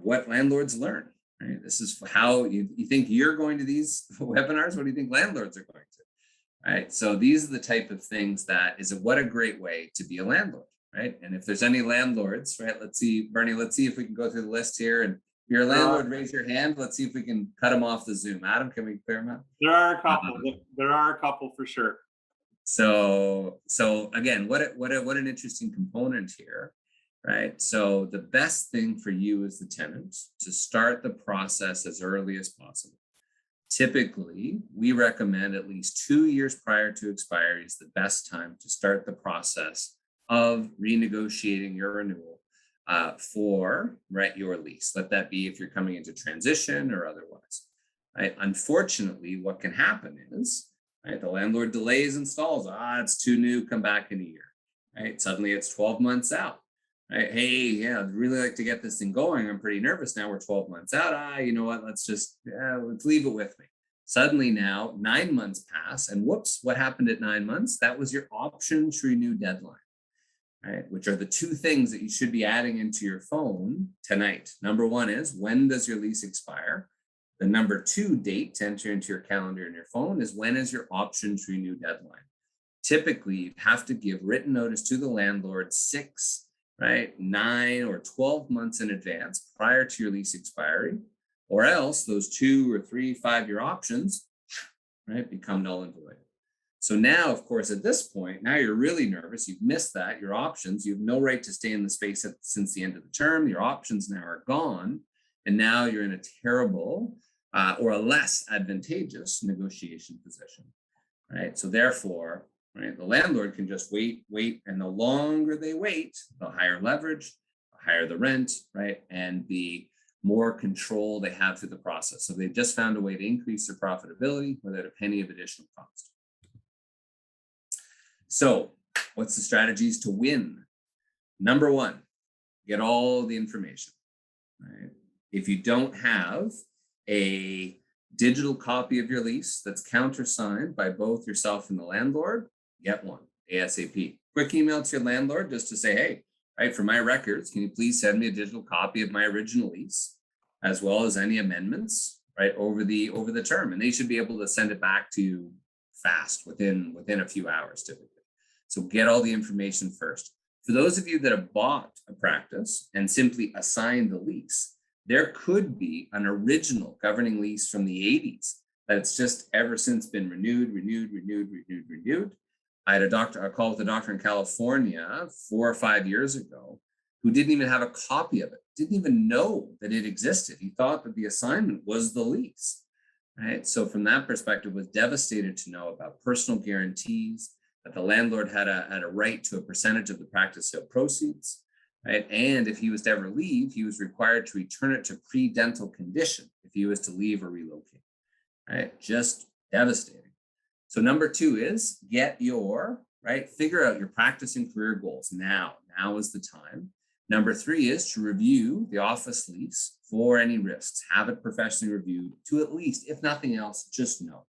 what landlords learn. Right, this is how you think you're going to these webinars. What do you think landlords are going to? Right, so these are the type of things that what a great way to be a landlord. Right. And if there's any landlords, right, let's see, Bernie, let's see if we can go through the list here. And if you're a landlord, raise your hand. Let's see if we can cut them off the Zoom. Adam, can we clear them out? There are a couple. There are a couple for sure. So again, what an interesting component here, right? So the best thing for you as the tenant to start the process as early as possible. Typically, we recommend at least 2 years prior to expiry is the best time to start the process of renegotiating your renewal for your lease. Let that be if you're coming into transition or otherwise. Right? Unfortunately, what can happen is the landlord delays installs. It's too new. Come back in a year. Right? Suddenly, it's 12 months out. Right? Hey, yeah, I'd really like to get this thing going. I'm pretty nervous now. We're 12 months out. You know what? Let's leave it with me. Suddenly now 9 months pass, and whoops, what happened at 9 months? That was your option to renew deadline. Right, which are the two things that you should be adding into your phone tonight. Number one is, when does your lease expire? The number two date to enter into your calendar in your phone is, when is your option to renew deadline? Typically, you have to give written notice to the landlord 6, 9 or 12 months in advance prior to your lease expiry, or else those 2 or 3, 5-year options, become null and void. So now, of course, at this point, now you're really nervous. You've missed that, your options. You have no right to stay in the space since the end of the term. Your options now are gone. And now you're in a terrible or a less advantageous negotiation position, right? So therefore, the landlord can just wait. And the longer they wait, the higher leverage, the higher the rent, and the more control they have through the process. So they've just found a way to increase their profitability without a penny of additional cost. So what's the strategies to win? Number one, get all the information. Right? If you don't have a digital copy of your lease that's countersigned by both yourself and the landlord, get one ASAP. Quick email to your landlord just to say, hey, for my records, can you please send me a digital copy of my original lease, as well as any amendments, over the term? And they should be able to send it back to you fast, within a few hours typically. So get all the information first. For those of you that have bought a practice and simply assigned the lease, there could be an original governing lease from the 80s that's just ever since been renewed. I had a call with a doctor in California 4 or 5 years ago who didn't even have a copy of it, didn't even know that it existed. He thought that the assignment was the lease, right? So from that perspective, was devastated to know about personal guarantees, that the landlord had a right to a percentage of the practice sale proceeds, right? And if he was to ever leave, he was required to return it to pre-dental condition if he was to leave or relocate, right? Just devastating. So number two is figure out your practice and career goals now. Now is the time. Number three is to review the office lease for any risks. Have it professionally reviewed to at least, if nothing else, just know,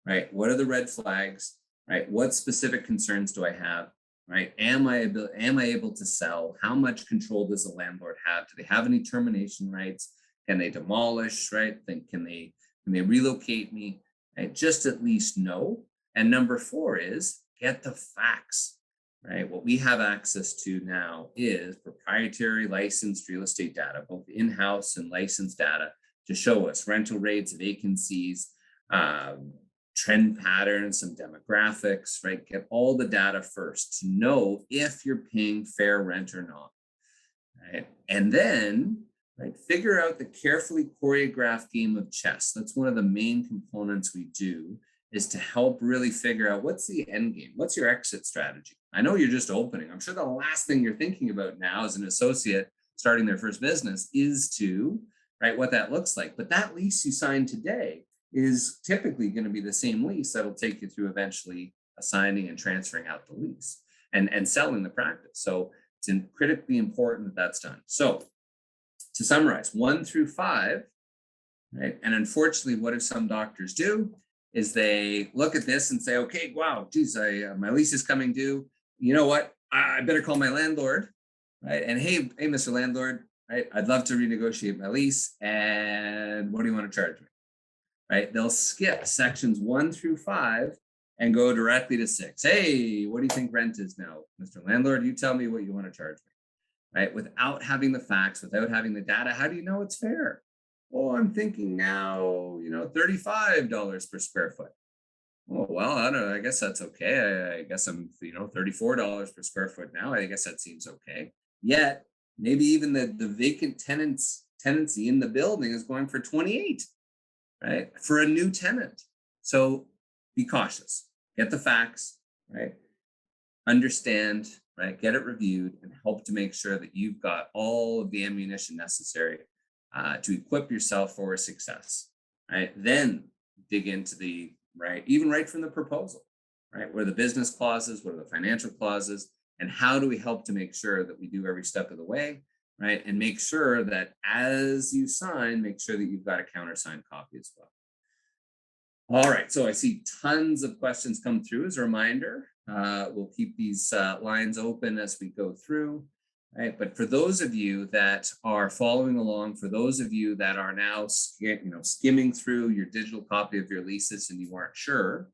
right? What are the red flags, right? What specific concerns do I have, right? Am I able to sell? How much control does the landlord have? Do they have any termination rights? Can they demolish, right? Can they relocate me? Right? Just at least know. And number four is get the facts, right? What we have access to now is proprietary licensed real estate data, both in-house and licensed data, to show us rental rates, vacancies, trend patterns, some demographics, right? Get all the data first to know if you're paying fair rent or not, right? And then, right, figure out the carefully choreographed game of chess. That's one of the main components we do, is to help really figure out what's the end game, what's your exit strategy. I know you're just opening. I'm sure the last thing you're thinking about now as an associate starting their first business is to, right, what that looks like. But that lease you signed today is typically going to be the same lease that'll take you through eventually assigning and transferring out the lease and selling the practice. So it's critically important that that's done. So to summarize, 1 through 5, right? And unfortunately, what do some doctors do is they look at this and say, okay, wow, geez, my lease is coming due. You know what? I better call my landlord, right? And hey, Mr. Landlord, right? I'd love to renegotiate my lease. And what do you want to charge me? Right? They'll skip sections 1 through 5 and go directly to 6. Hey, what do you think rent is now, Mr. Landlord? You tell me what you want to charge me, right? Without having the facts, without having the data, how do you know it's fair? Oh, I'm thinking now, $35 per square foot. Oh, well, I don't know. I guess that's okay. I guess I'm, $34 per square foot now. I guess that seems okay. Yet, maybe even the vacant tenancy in the building is going for 28, right? For a new tenant. So be cautious, get the facts, right? Understand, right? Get it reviewed and help to make sure that you've got all of the ammunition necessary to equip yourself for success, right? Then dig into the, right, even right from the proposal, right? What are the business clauses? What are the financial clauses? And how do we help to make sure that we do every step of the way, right? And make sure that as you sign, make sure that you've got a countersigned copy as well. All right, so I see tons of questions come through. As a reminder, we'll keep these lines open as we go through. Right. But for those of you that are following along, for those of you that are now skimming through your digital copy of your leases and you aren't sure,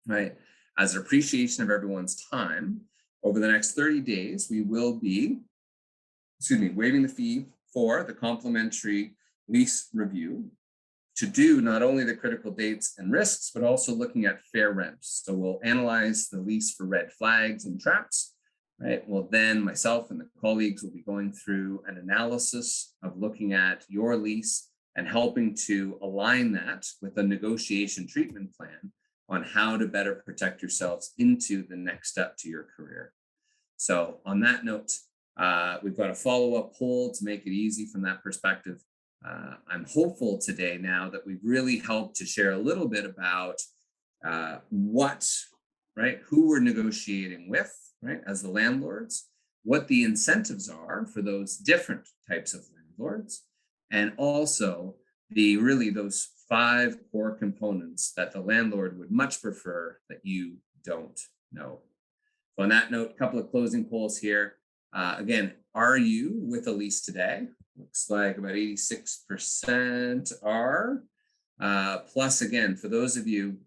right, as an appreciation of everyone's time, over the next 30 days, we will be, waiving the fee for the complimentary lease review to do not only the critical dates and risks, but also looking at fair rents. So we'll analyze the lease for red flags and traps. Right. Well, then myself and the colleagues will be going through an analysis of looking at your lease and helping to align that with a negotiation treatment plan on how to better protect yourselves into the next step to your career. So on that note, we've got a follow-up poll to make it easy from that perspective. I'm hopeful today now that we've really helped to share a little bit about who we're negotiating with, right, as the landlords, what the incentives are for those different types of landlords, and also those 5 core components that the landlord would much prefer that you don't know. So on that note, a couple of closing polls here. Again, are you with a lease today? Looks like about 86% are. Plus, again, for those of you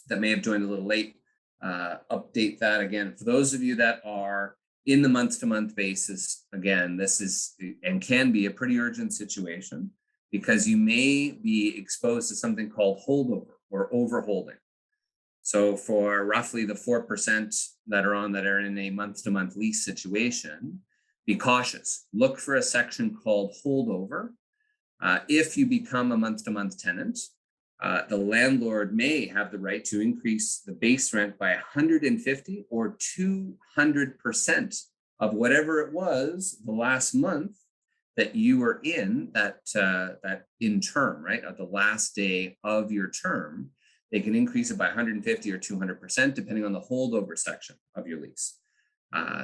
that may have joined a little late, update that again. For those of you that are in the month-to-month basis, again, this is and can be a pretty urgent situation because you may be exposed to something called holdover or overholding. So for roughly the 4% that are in a month-to-month lease situation, be cautious. Look for a section called holdover. If you become a month-to-month tenant, the landlord may have the right to increase the base rent by 150 or 200% of whatever it was the last month that you were in that in term, right? At the last day of your term, they can increase it by 150 or 200% depending on the holdover section of your lease.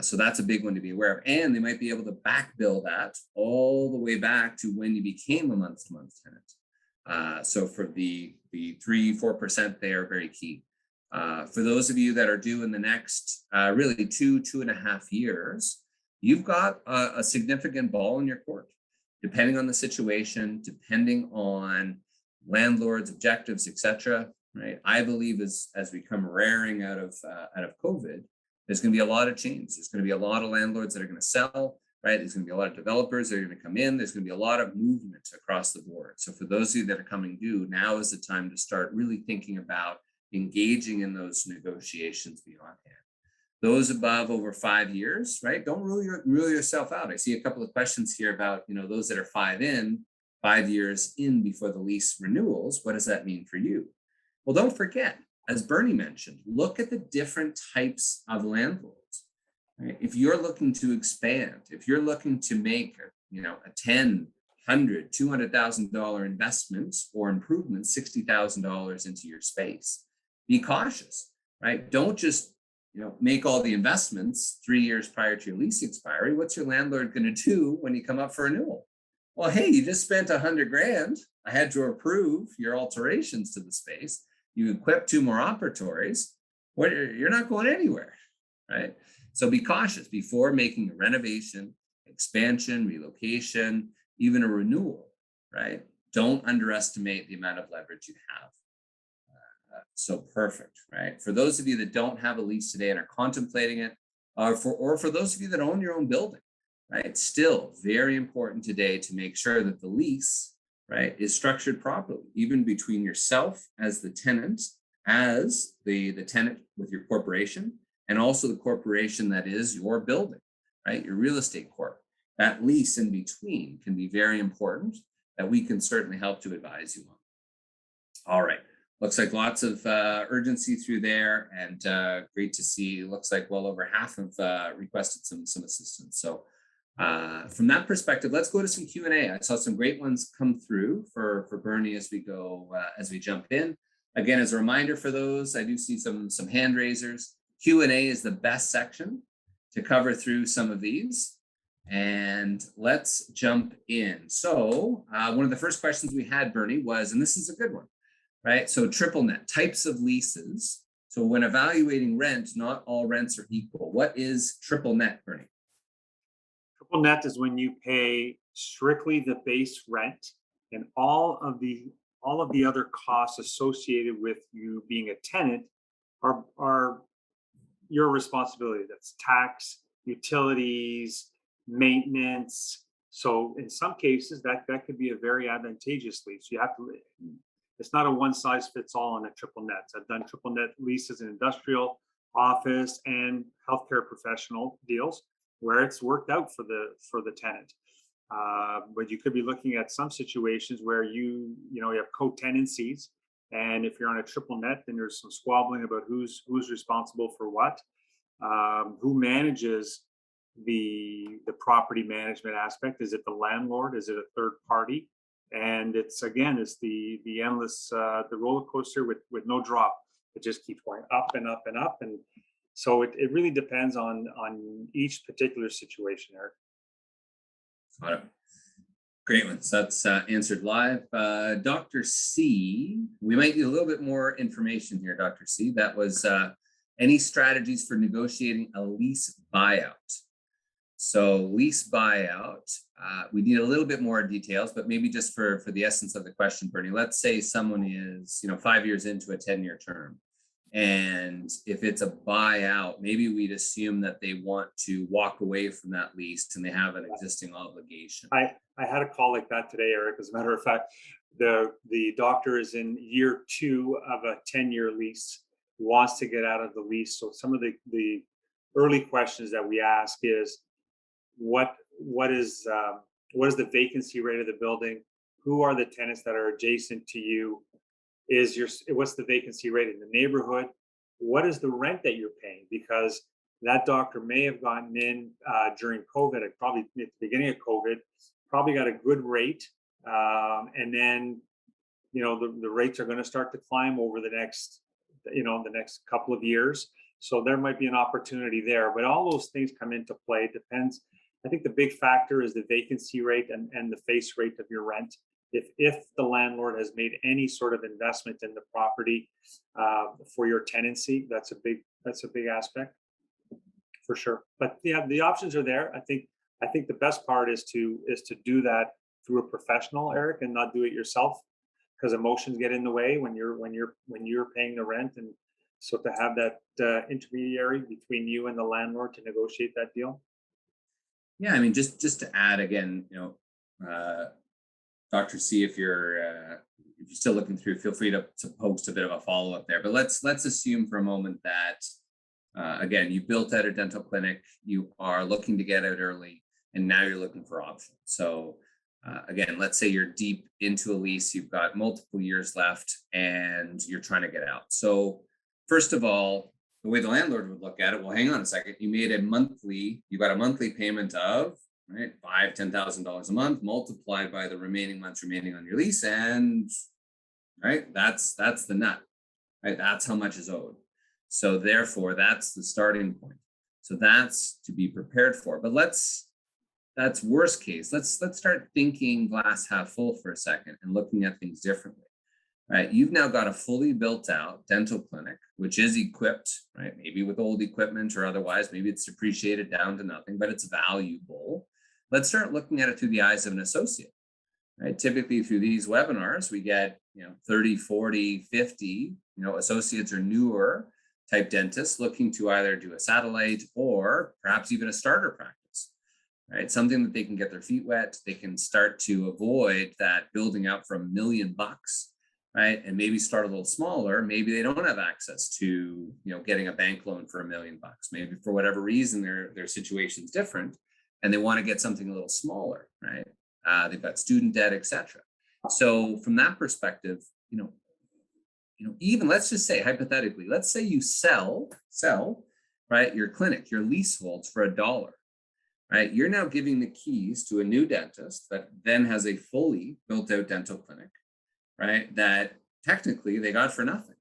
So that's a big one to be aware of. And they might be able to back bill that all the way back to when you became a month-to-month tenant. So for the 3-4%, they are very key. For those of you that are due in the next really 2.5 years, you've got a significant ball in your court, depending on the situation, depending on landlords' objectives, etc. Right? I believe as we come raring out of COVID, there's going to be a lot of change. There's going to be a lot of landlords that are going to sell. right? There's going to be a lot of developers that are going to come in. There's going to be a lot of movement across the board. So for those of you that are coming due, now is the time to start really thinking about engaging in those negotiations beyond hand. Those above over 5 years, right? Don't rule yourself out. I see a couple of questions here about, those that are 5 years in before the lease renewals. What does that mean for you? Well, don't forget, as Bernie mentioned, look at the different types of landlords. Right? If you're looking to expand, if you're looking to make, a $10, $100, $200,000 investment or improvement, $60,000 into your space, be cautious, right? Don't just make all the investments 3 years prior to your lease expiry. What's your landlord going to do when you come up for renewal? Well, hey, you just spent $100,000. I had to approve your alterations to the space. You equipped 2 more operatories. You're not going anywhere, right? So be cautious before making a renovation, expansion, relocation, even a renewal, right? Don't underestimate the amount of leverage you have. So perfect, right? For those of you that don't have a lease today and are contemplating it, or for those of you that own your own building, right? Still very important today to make sure that the lease, right, is structured properly, even between yourself as the tenant, as the tenant with your corporation, and also the corporation that is your building, right? Your real estate corp. That lease in between can be very important that we can certainly help to advise you on. All right. Looks like lots of urgency through there, and great to see. Looks like well over half have requested some assistance. So from that perspective, let's go to some Q&A. I saw some great ones come through for Bernie as we go as we jump in. Again, as a reminder for those, I do see some hand raisers. Q&A is the best section to cover through some of these. And let's jump in. So one of the first questions we had, Bernie, was, and this is a good one, right? So triple net, types of leases. So when evaluating rent, not all rents are equal. What is triple net, Bernie? Triple net is when you pay strictly the base rent and all of the other costs associated with you being a tenant are your responsibility. That's tax, utilities, maintenance. So in some cases that could be a very advantageous lease. It's not a one size fits all on a triple net. I've done triple net leases in industrial, office, and healthcare professional deals where it's worked out for the tenant. But you could be looking at some situations where you have co-tenancies, and if you're on a triple net, then there's some squabbling about who's responsible for what, who manages the property management aspect. Is it the landlord? Is it a third party? And it's the endless the roller coaster with no drop. It just keeps going up and up and up, and so it really depends on each particular situation, Eric. Got it. Great ones. That's answered live. Dr. C, we might need a little bit more information here, Dr. C. That was any strategies for negotiating a lease buyout. So lease buyout, we need a little bit more details, but maybe just for the essence of the question, Bernie, let's say someone is 5 years into a 10-year term. And if it's a buyout, maybe we'd assume that they want to walk away from that lease and they have an existing obligation. I had a call like that today, Eric. As a matter of fact, the doctor is in year 2 of a 10-year lease, wants to get out of the lease. So some of the early questions that we ask is, what is the vacancy rate of the building? Who are the tenants that are adjacent to you? What's the vacancy rate in the neighborhood? What is the rent that you're paying? Because that doctor may have gotten in during COVID, probably at the beginning of COVID, probably got a good rate, and then the rates are going to start to climb over the next couple of years. So there might be an opportunity there, but all those things come into play. It depends. I think the big factor is the vacancy rate and the face rate of your rent. If the landlord has made any sort of investment in the property for your tenancy, that's a big aspect for sure. But yeah, the options are there. I think the best part is to do that through a professional, Eric, and not do it yourself, because emotions get in the way when you're paying the rent. And so to have that intermediary between you and the landlord to negotiate that deal. Yeah, I mean, just to add again, Dr. C, if you're still looking through, feel free to post a bit of a follow-up there. But let's assume for a moment that again, you built out a dental clinic, you are looking to get out early, and now you're looking for options. So again, let's say you're deep into a lease, you've got multiple years left, and you're trying to get out. So first of all, the way the landlord would look at it, well, hang on a second, you got a monthly payment of right, $10,000 a month multiplied by the remaining months remaining on your lease, and right, that's the nut, right? That's how much is owed. So therefore, that's the starting point. So that's to be prepared for. But that's worst case. Let's start thinking glass half full for a second and looking at things differently. Right, you've now got a fully built out dental clinic, which is equipped, right? Maybe with old equipment or otherwise, maybe it's depreciated down to nothing, but it's valuable. Let's start looking at it through the eyes of an associate, right? Typically through these webinars, we get, 30, 40, 50, associates or newer type dentists looking to either do a satellite or perhaps even a starter practice, right? Something that they can get their feet wet. They can start to avoid that building up for $1 million, right? And maybe start a little smaller. Maybe they don't have access to, getting a bank loan for $1 million. Maybe for whatever reason, their situation's different and they want to get something a little smaller, right? They've got student debt, etc. So from that perspective, even let's just say hypothetically, let's say you sell, right, your clinic, your leaseholds for $1, right? You're now giving the keys to a new dentist that then has a fully built out dental clinic, right? That technically they got for nothing,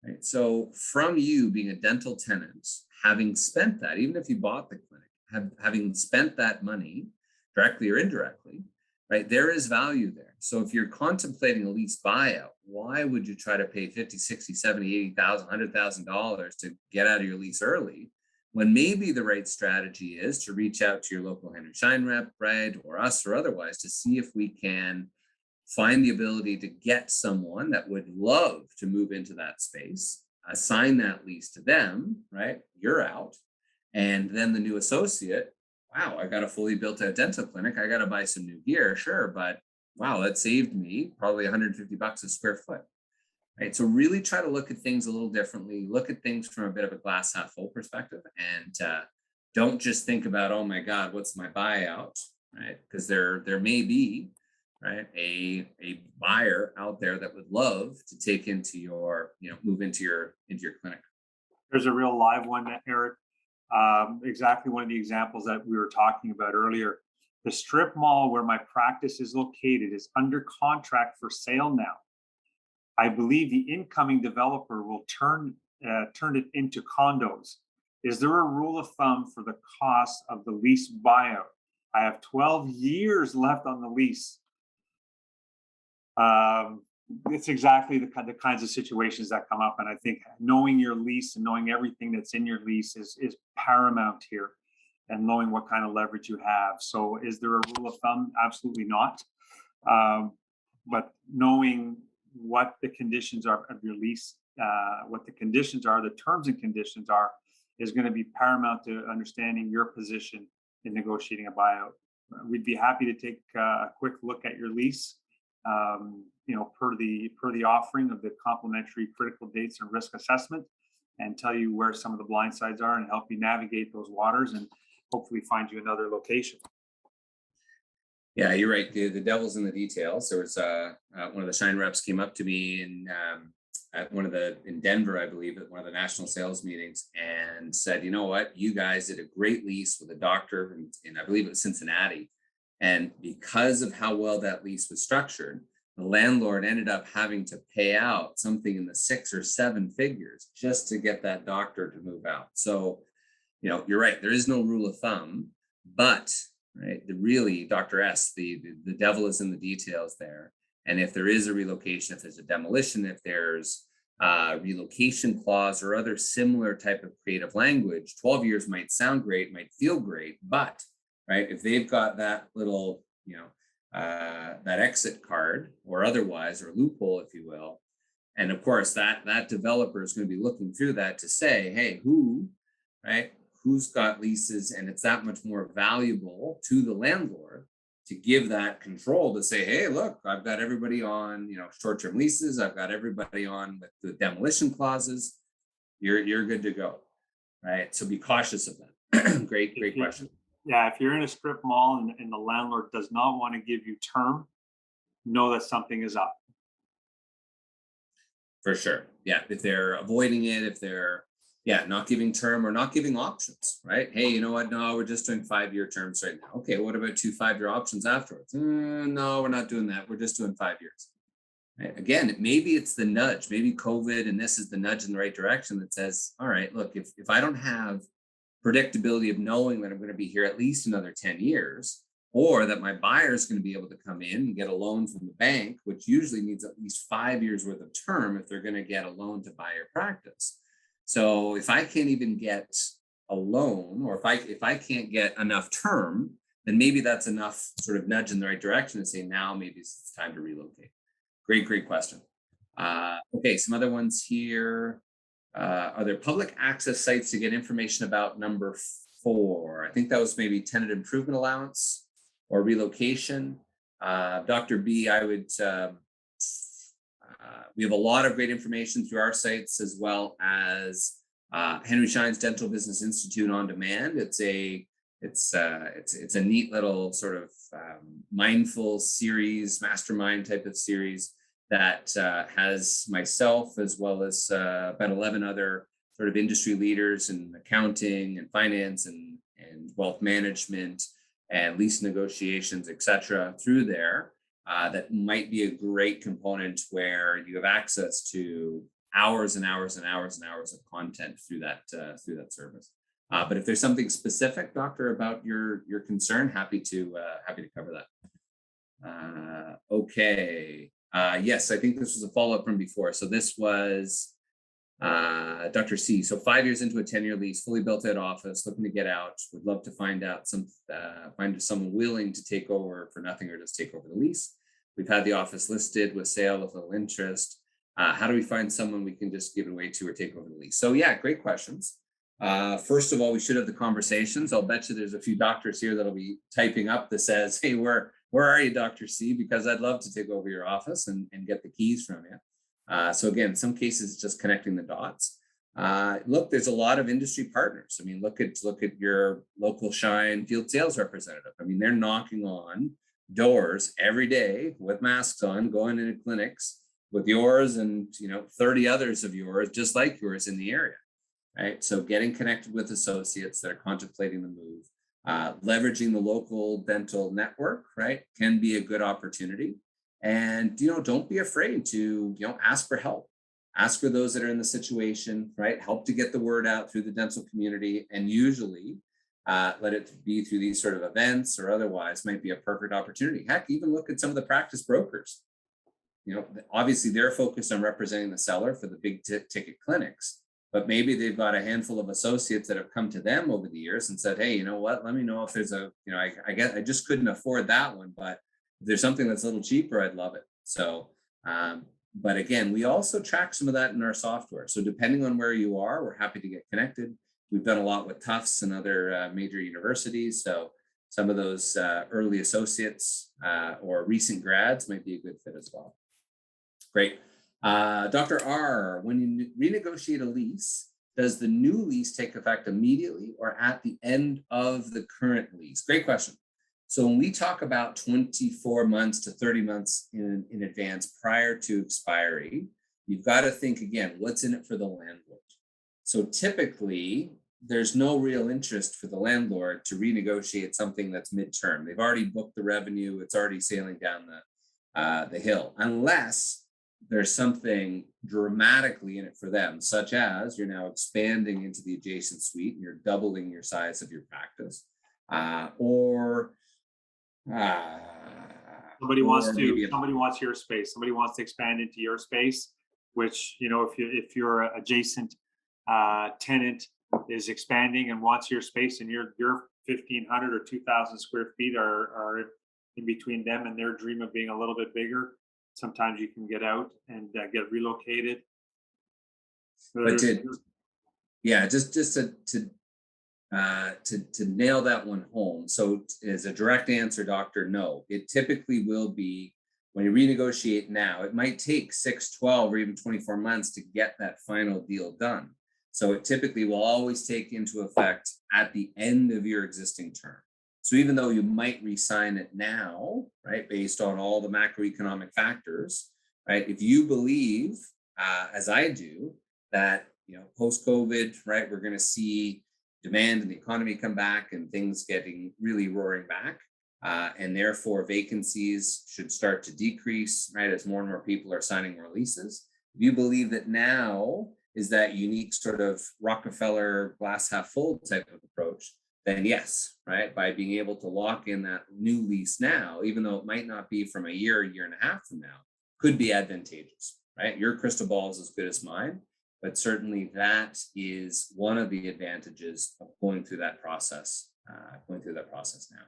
right? So from you being a dental tenant, having spent that, even if you bought the clinic, having spent that money directly or indirectly, right? There is value there. So if you're contemplating a lease buyout, why would you try to pay 50, 60, 70, 80,000, $100,000 to get out of your lease early when maybe the right strategy is to reach out to your local Henry Schein rep, right? Or us or otherwise to see if we can find the ability to get someone that would love to move into that space, assign that lease to them, right? You're out. And then the new associate, wow, I got a fully built out dental clinic. I got to buy some new gear, sure. But wow, that saved me probably $150 a square foot, right? So really try to look at things a little differently, look at things from a bit of a glass half full perspective, and don't just think about, oh my God, what's my buyout, right? Because there may be, right, a buyer out there that would love to take into your, move into your clinic. There's a real live one, Eric. Exactly one of the examples that we were talking about earlier. The strip mall where my practice is located is under contract for sale now. I believe the incoming developer will turn it into condos. Is there a rule of thumb for the cost of the lease buyout? I have 12 years left on the lease. It's exactly the kinds of situations that come up. And I think knowing your lease and knowing everything that's in your lease is paramount here, and knowing what kind of leverage you have. So is there a rule of thumb? Absolutely not. But knowing what the conditions are of your lease, what the conditions are, the terms and conditions are, is going to be paramount to understanding your position in negotiating a buyout. We'd be happy to take a quick look at your lease. Per the offering of the complimentary critical dates and risk assessment, and tell you where some of the blind sides are and help you navigate those waters and hopefully find you another location. Yeah, you're right. The devil's in the details. There was one of the Schein reps came up to me in Denver, I believe, at one of the national sales meetings, and said, "You know what? You guys did a great lease with a doctor in I believe it was Cincinnati, and because of how well that lease was structured, the landlord ended up having to pay out something in the 6 or 7 figures just to get that doctor to move out." So, you're right. There is no rule of thumb, but right, really, Dr. S, the devil is in the details there. And if there is a relocation, if there's a demolition, if there's a relocation clause or other similar type of creative language, 12 years might sound great, might feel great, but right, if they've got that little, that exit card or otherwise, or loophole, if you will, and of course that developer is going to be looking through that to say, hey, who who's got leases, and it's that much more valuable to the landlord to give that control to say, hey, look, I've got everybody on, short-term leases. I've got everybody on with the demolition clauses. You're good to go, right? So be cautious of that. Great question. Yeah, if you're in a strip mall and the landlord does not want to give you term, know that something is up. For sure. Yeah. If they're avoiding it, if they're not giving term or not giving options, right? Hey, you know what? No, we're just doing 5-year terms right now. Okay, what about 2 5-year options afterwards? No, we're not doing that. We're just doing 5 years. Right? Again, maybe it's the nudge. Maybe COVID and this is the nudge in the right direction that says, all right, look, if I don't have predictability of knowing that I'm going to be here at least another 10 years, or that my buyer is going to be able to come in and get a loan from the bank, which usually needs at least 5 years worth of term if they're going to get a loan to buy your practice. So if I can't even get a loan, or if I can't get enough term, then maybe that's enough sort of nudge in the right direction to say, now maybe it's time to relocate. Great question. Okay, some other ones here. Are there public access sites to get information about number 4? I think that was maybe tenant improvement allowance or relocation. Dr. B, I would, we have a lot of great information through our sites, as well as Henry Schein's Dental Business Institute on demand. It's a neat little sort of mindful series, mastermind type of series that has myself, as well as about 11 other sort of industry leaders in accounting and finance and wealth management and lease negotiations, et cetera, through there. That might be a great component where you have access to hours and hours and hours and hours of content through that service. But if there's something specific, doctor, about your concern, happy to cover that. Okay. Yes, I think this was a follow-up from before. So this was Dr. C. So 5 years into a 10-year lease, fully built out office, looking to get out. Would love to find someone willing to take over for nothing or just take over the lease. We've had the office listed with sale with little interest. How do we find someone we can just give it away to or take over the lease? So yeah, great questions. First of all, we should have the conversations. I'll bet you there's a few doctors here that'll be typing up that says, hey, where are you, Dr. C? Because I'd love to take over your office and get the keys from you. So again, in some cases, just connecting the dots. Look, there's a lot of industry partners. I mean, look at your local Schein field sales representative. I mean, they're knocking on doors every day with masks on, going into clinics with yours and 30 others of yours, just like yours, in the area. Right. So getting connected with associates that are contemplating the move, leveraging the local dental network, right, can be a good opportunity. And, don't be afraid to, ask for help. Ask for those that are in the situation, right? Help to get the word out through the dental community. And usually let it be through these sort of events or otherwise might be a perfect opportunity. Heck, even look at some of the practice brokers. Obviously they're focused on representing the seller for the big ticket clinics, but maybe they've got a handful of associates that have come to them over the years and said, hey, you know what, let me know if there's I guess I just couldn't afford that one, but if there's something that's a little cheaper, I'd love it. So, but again, we also track some of that in our software. So depending on where you are, we're happy to get connected. We've done a lot with Tufts and other major universities. So some of those early associates or recent grads might be a good fit as well. Great. Dr. R, when you renegotiate a lease, does the new lease take effect immediately or at the end of the current lease? Great question. So when we talk about 24 months to 30 months in advance prior to expiry, you've got to think again, what's in it for the landlord? So typically, there's no real interest for the landlord to renegotiate something that's midterm. They've already booked the revenue. It's already sailing down the hill, unless there's something dramatically in it for them, such as you're now expanding into the adjacent suite and you're doubling your size of your practice, or somebody wants your space. Somebody wants to expand into your space, which, if your adjacent tenant is expanding and wants your space, and your 1,500 or 2,000 square feet are in between them and their dream of being a little bit bigger, sometimes you can get out and get relocated. But just to to nail that one home. So as a direct answer, doctor, no, it typically will be when you renegotiate now, it might take 6, 12, or even 24 months to get that final deal done. So it typically will always take into effect at the end of your existing term. So even though you might re-sign it now, right, based on all the macroeconomic factors, right, if you believe, as I do, that, you know, post-COVID, right, we're going to see demand in the economy come back and things getting really roaring back, and therefore vacancies should start to decrease, right, as more and more people are signing more leases. If you believe that now is that unique sort of Rockefeller glass half full type of approach, then yes, right, by being able to lock in that new lease now, even though it might not be from a year and a half from now, could be advantageous, right? Your crystal ball is as good as mine, but certainly that is one of the advantages of going through that process, now.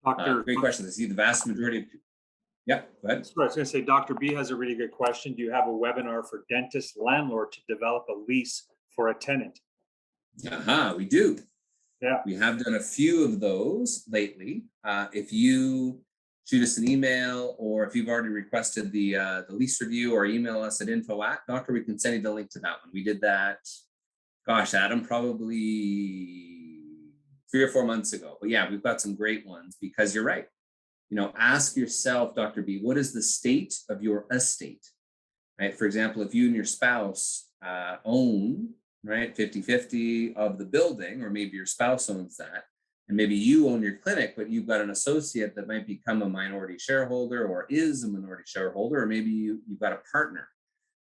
Dr. Great question. I see the vast majority of, yeah, go ahead. Sorry, I was going to say, Dr. B has a really good question. Do you have a webinar for dentist landlord to develop a lease for a tenant? We do. Yeah. We have done a few of those lately. If you shoot us an email, or if you've already requested the lease review, or email us at info@doctor, we can send you the link to that one. We did that, gosh, Adam, probably 3 or 4 months ago. But yeah, we've got some great ones, because you're right. You know, ask yourself, Dr. B, what is the state of your estate, right? For example, if you and your spouse own, right, 50-50 of the building, or maybe your spouse owns that, and maybe you own your clinic, but you've got an associate that might become a minority shareholder, or is a minority shareholder, or maybe you've got a partner,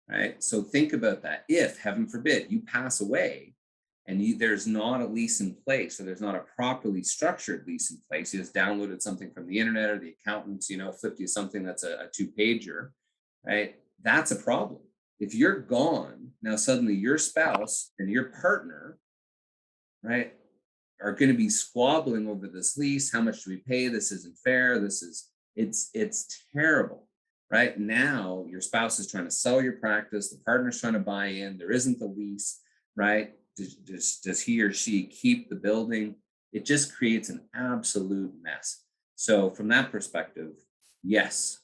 right? So think about that. If, heaven forbid, you pass away and there's not a lease in place, or there's not a properly structured lease in place, you just downloaded something from the internet, or the accountants, you know, flipped you something that's a 2-pager, right? That's a problem. If you're gone, now suddenly your spouse and your partner, right, are going to be squabbling over this lease. How much do we pay? This isn't fair. It's terrible, right? Now your spouse is trying to sell your practice. The partner's trying to buy in. There isn't the lease, right? Does he or she keep the building? It just creates an absolute mess. So from that perspective, yes,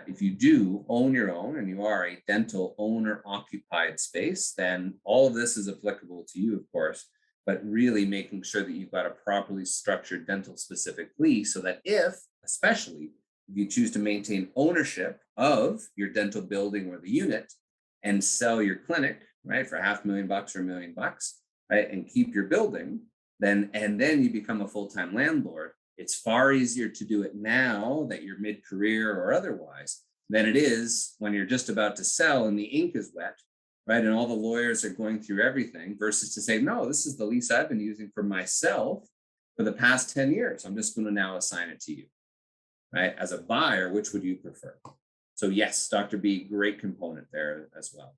if you do own your own and you are a dental owner occupied space, then all of this is applicable to you, of course, but really making sure that you've got a properly structured dental specific lease, so that especially if you choose to maintain ownership of your dental building or the unit and sell your clinic, right, for $500,000 or $1 million, right, and keep your building, then you become a full-time landlord. It's far easier to do it now that you're mid-career or otherwise than it is when you're just about to sell and the ink is wet, right? And all the lawyers are going through everything, versus to say, no, this is the lease I've been using for myself for the past 10 years. I'm just going to now assign it to you, right? As a buyer, which would you prefer? So yes, Dr. B, great component there as well.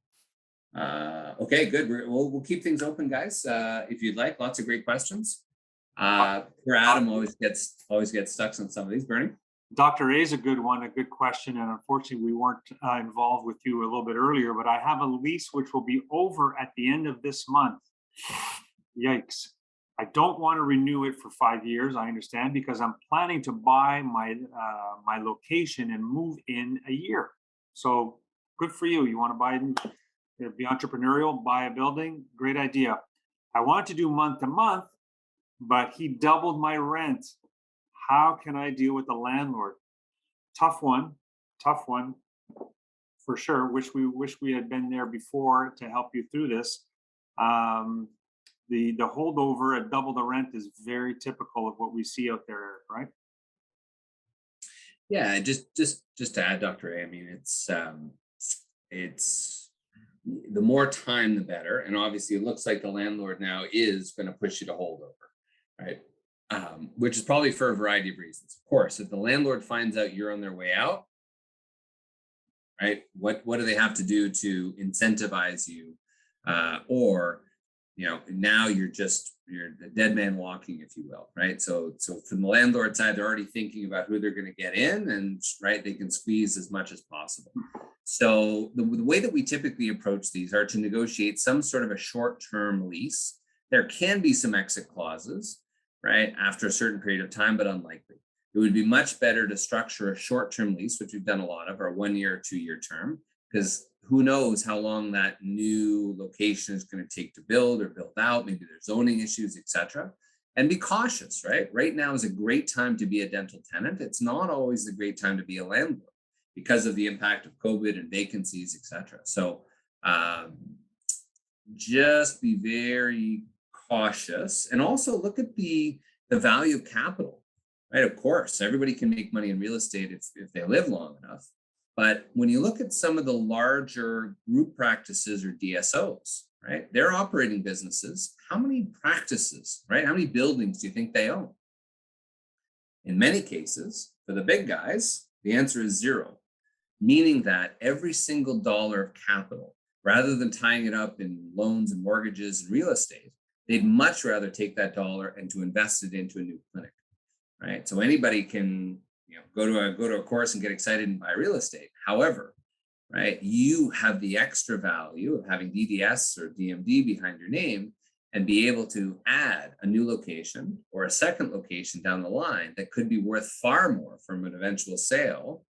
Okay, good. We'll keep things open, guys. If you'd like, lots of great questions. Poor Adam always gets stuck on some of these. Bernie? Dr. A is a good one, a good question. And unfortunately, we weren't involved with you a little bit earlier, but I have a lease which will be over at the end of this month. Yikes. I don't want to renew it for 5 years, I understand, because I'm planning to buy my location and move in a year. So good for you. You want to be entrepreneurial, buy a building, great idea. I want to do month to month, but he doubled my rent. How can I deal with the landlord? Tough one for sure. Wish we had been there before to help you through this. The holdover at double the rent is very typical of what we see out there, right? Yeah, just to add, Dr. A, I mean, it's the more time, the better. And obviously it looks like the landlord now is going to push you to hold over, right? Which is probably for a variety of reasons. Of course, if the landlord finds out you're on their way out, right, what do they have to do to incentivize you? Or, you know, now you're the dead man walking, if you will, right? So from the landlord side, they're already thinking about who they're going to get in, and right, they can squeeze as much as possible. So the way that we typically approach these are to negotiate some sort of a short-term lease There can be some exit clauses, right, after a certain period of time, but unlikely. It would be much better to structure a short-term lease, which we've done a lot of, or 1 year or 2 year term, because who knows how long that new location is going to take to build or build out. Maybe there's zoning issues, etc. And be cautious, right? Right now is a great time to be a dental tenant. It's not always a great time to be a landlord because of the impact of COVID and vacancies, etc. So just be very cautious, and also look at the value of capital. Right, of course, everybody can make money in real estate if they live long enough. But when you look at some of the larger group practices or DSOs, right, they're operating businesses. How many practices, right? How many buildings do you think they own? In many cases, for the big guys, the answer is 0, meaning that every single dollar of capital, rather than tying it up in loans and mortgages and real estate, they'd much rather take that dollar and to invest it into a new clinic. Right, so anybody can, go to a course and get excited and buy real estate. However, right, you have the extra value of having DDS or DMD behind your name and be able to add a new location or a second location down the line that could be worth far more from an eventual sale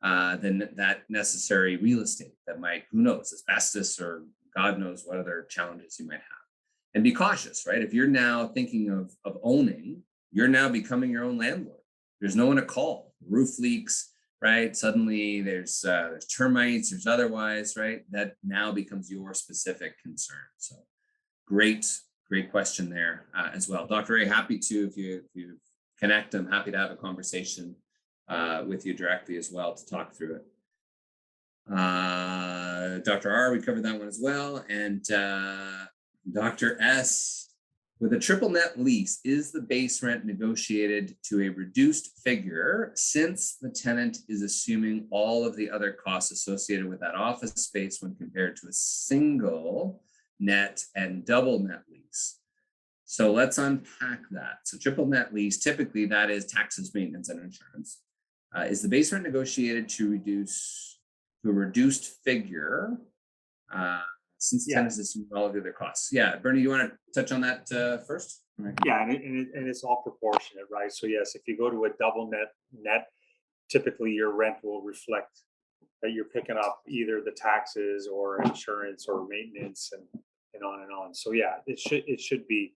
than that necessary real estate that might, who knows, asbestos or God knows what other challenges you might have. And be cautious, right? If you're now thinking of owning, you're now becoming your own landlord. There's no one to call. Roof leaks, right? Suddenly there's termites, there's otherwise, right? That now becomes your specific concern. So great question there as well. Dr. A, happy to, if you connect, I'm happy to have a conversation with you directly as well to talk through it. Dr. R, we covered that one as well. And Dr. S, with a triple net lease, is the base rent negotiated to a reduced figure since the tenant is assuming all of the other costs associated with that office space when compared to a single net and double net lease? So let's unpack that. So triple net lease, typically that is taxes, maintenance, and insurance. Is the base rent negotiated to a reduced figure since the tenant is assuming all of the other costs? Yeah, Bernie, you want to touch on that first? Yeah, and it's all proportionate, right? So yes, if you go to a double net, typically your rent will reflect that you're picking up either the taxes or insurance or maintenance and on and on. So yeah, it should be.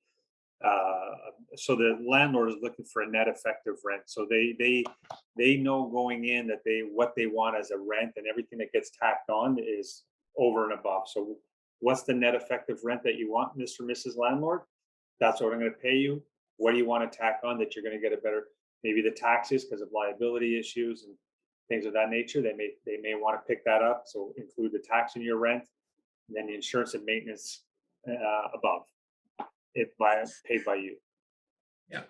So the landlord is looking for a net effective rent. So they know going in that what they want as a rent, and everything that gets tacked on is over and above. So what's the net effective rent that you want, Mr. or Mrs. Landlord? That's what I'm going to pay you. What do you want to tack on that you're going to get a better, maybe the taxes because of liability issues and things of that nature. They may want to pick that up. So include the tax in your rent, and then the insurance and maintenance above it paid by you. Yeah.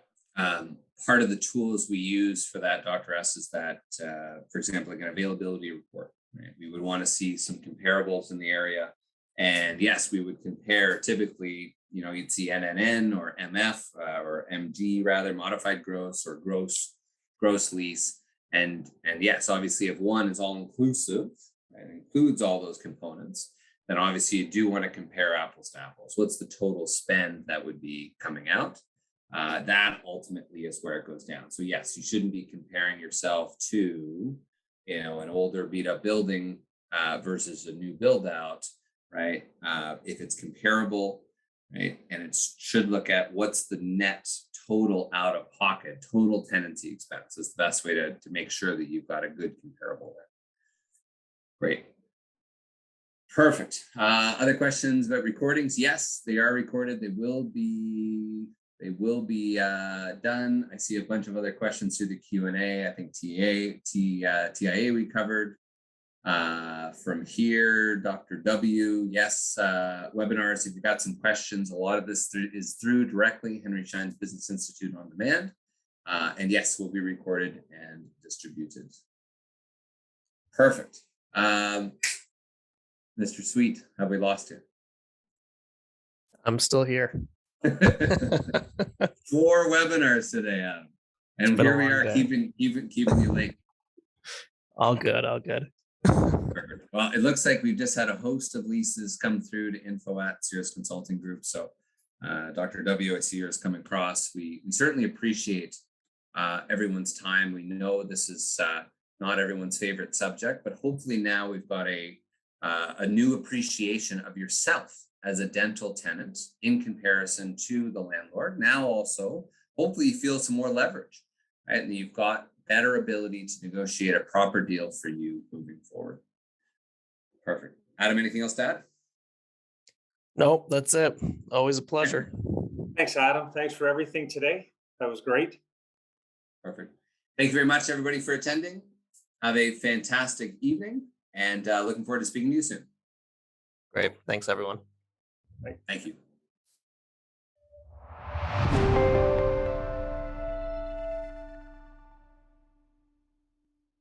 Part of the tools we use for that, Dr. S, is that, for example, like an availability report. Right? We would want to see some comparables in the area. And yes, we would compare typically, you'd see NNN or MF or MG rather, modified gross or gross lease. And yes, obviously if one is all inclusive, right, includes all those components, then obviously you do want to compare apples to apples. What's the total spend that would be coming out? That ultimately is where it goes down. So yes, you shouldn't be comparing yourself to, an older beat up building versus a new build out, right? If it's comparable, right? And it should look at what's the net total out of pocket, total tenancy expense is the best way to make sure that you've got a good comparable there. Great. Perfect. Other questions about recordings? Yes, they are recorded. They will be done. I see a bunch of other questions through the Q&A. I think TIA we covered. From here, Dr. W, yes, webinars, if you've got some questions, a lot of this is through directly Henry Schein's Business Institute on demand. And yes, will be recorded and distributed. Perfect. Mr. Sweet, have we lost you? I'm still here. 4 webinars today, Adam. And here we are keeping you late. All good. Perfect. Well, it looks like we've just had a host of leases come through to info@Cirrus Consulting Group. So Dr. W, I see yours coming across. We certainly appreciate everyone's time. We know this is not everyone's favorite subject, but hopefully now we've got a new appreciation of yourself as a dental tenant in comparison to the landlord. Now also, hopefully you feel some more leverage, right? And you've got better ability to negotiate a proper deal for you moving forward. Perfect. Adam, anything else to add? Nope, that's it. Always a pleasure. Thanks, Adam. Thanks for everything today. That was great. Perfect. Thank you very much, everybody, for attending. Have a fantastic evening, and looking forward to speaking to you soon. Great. Thanks, everyone. Thank you.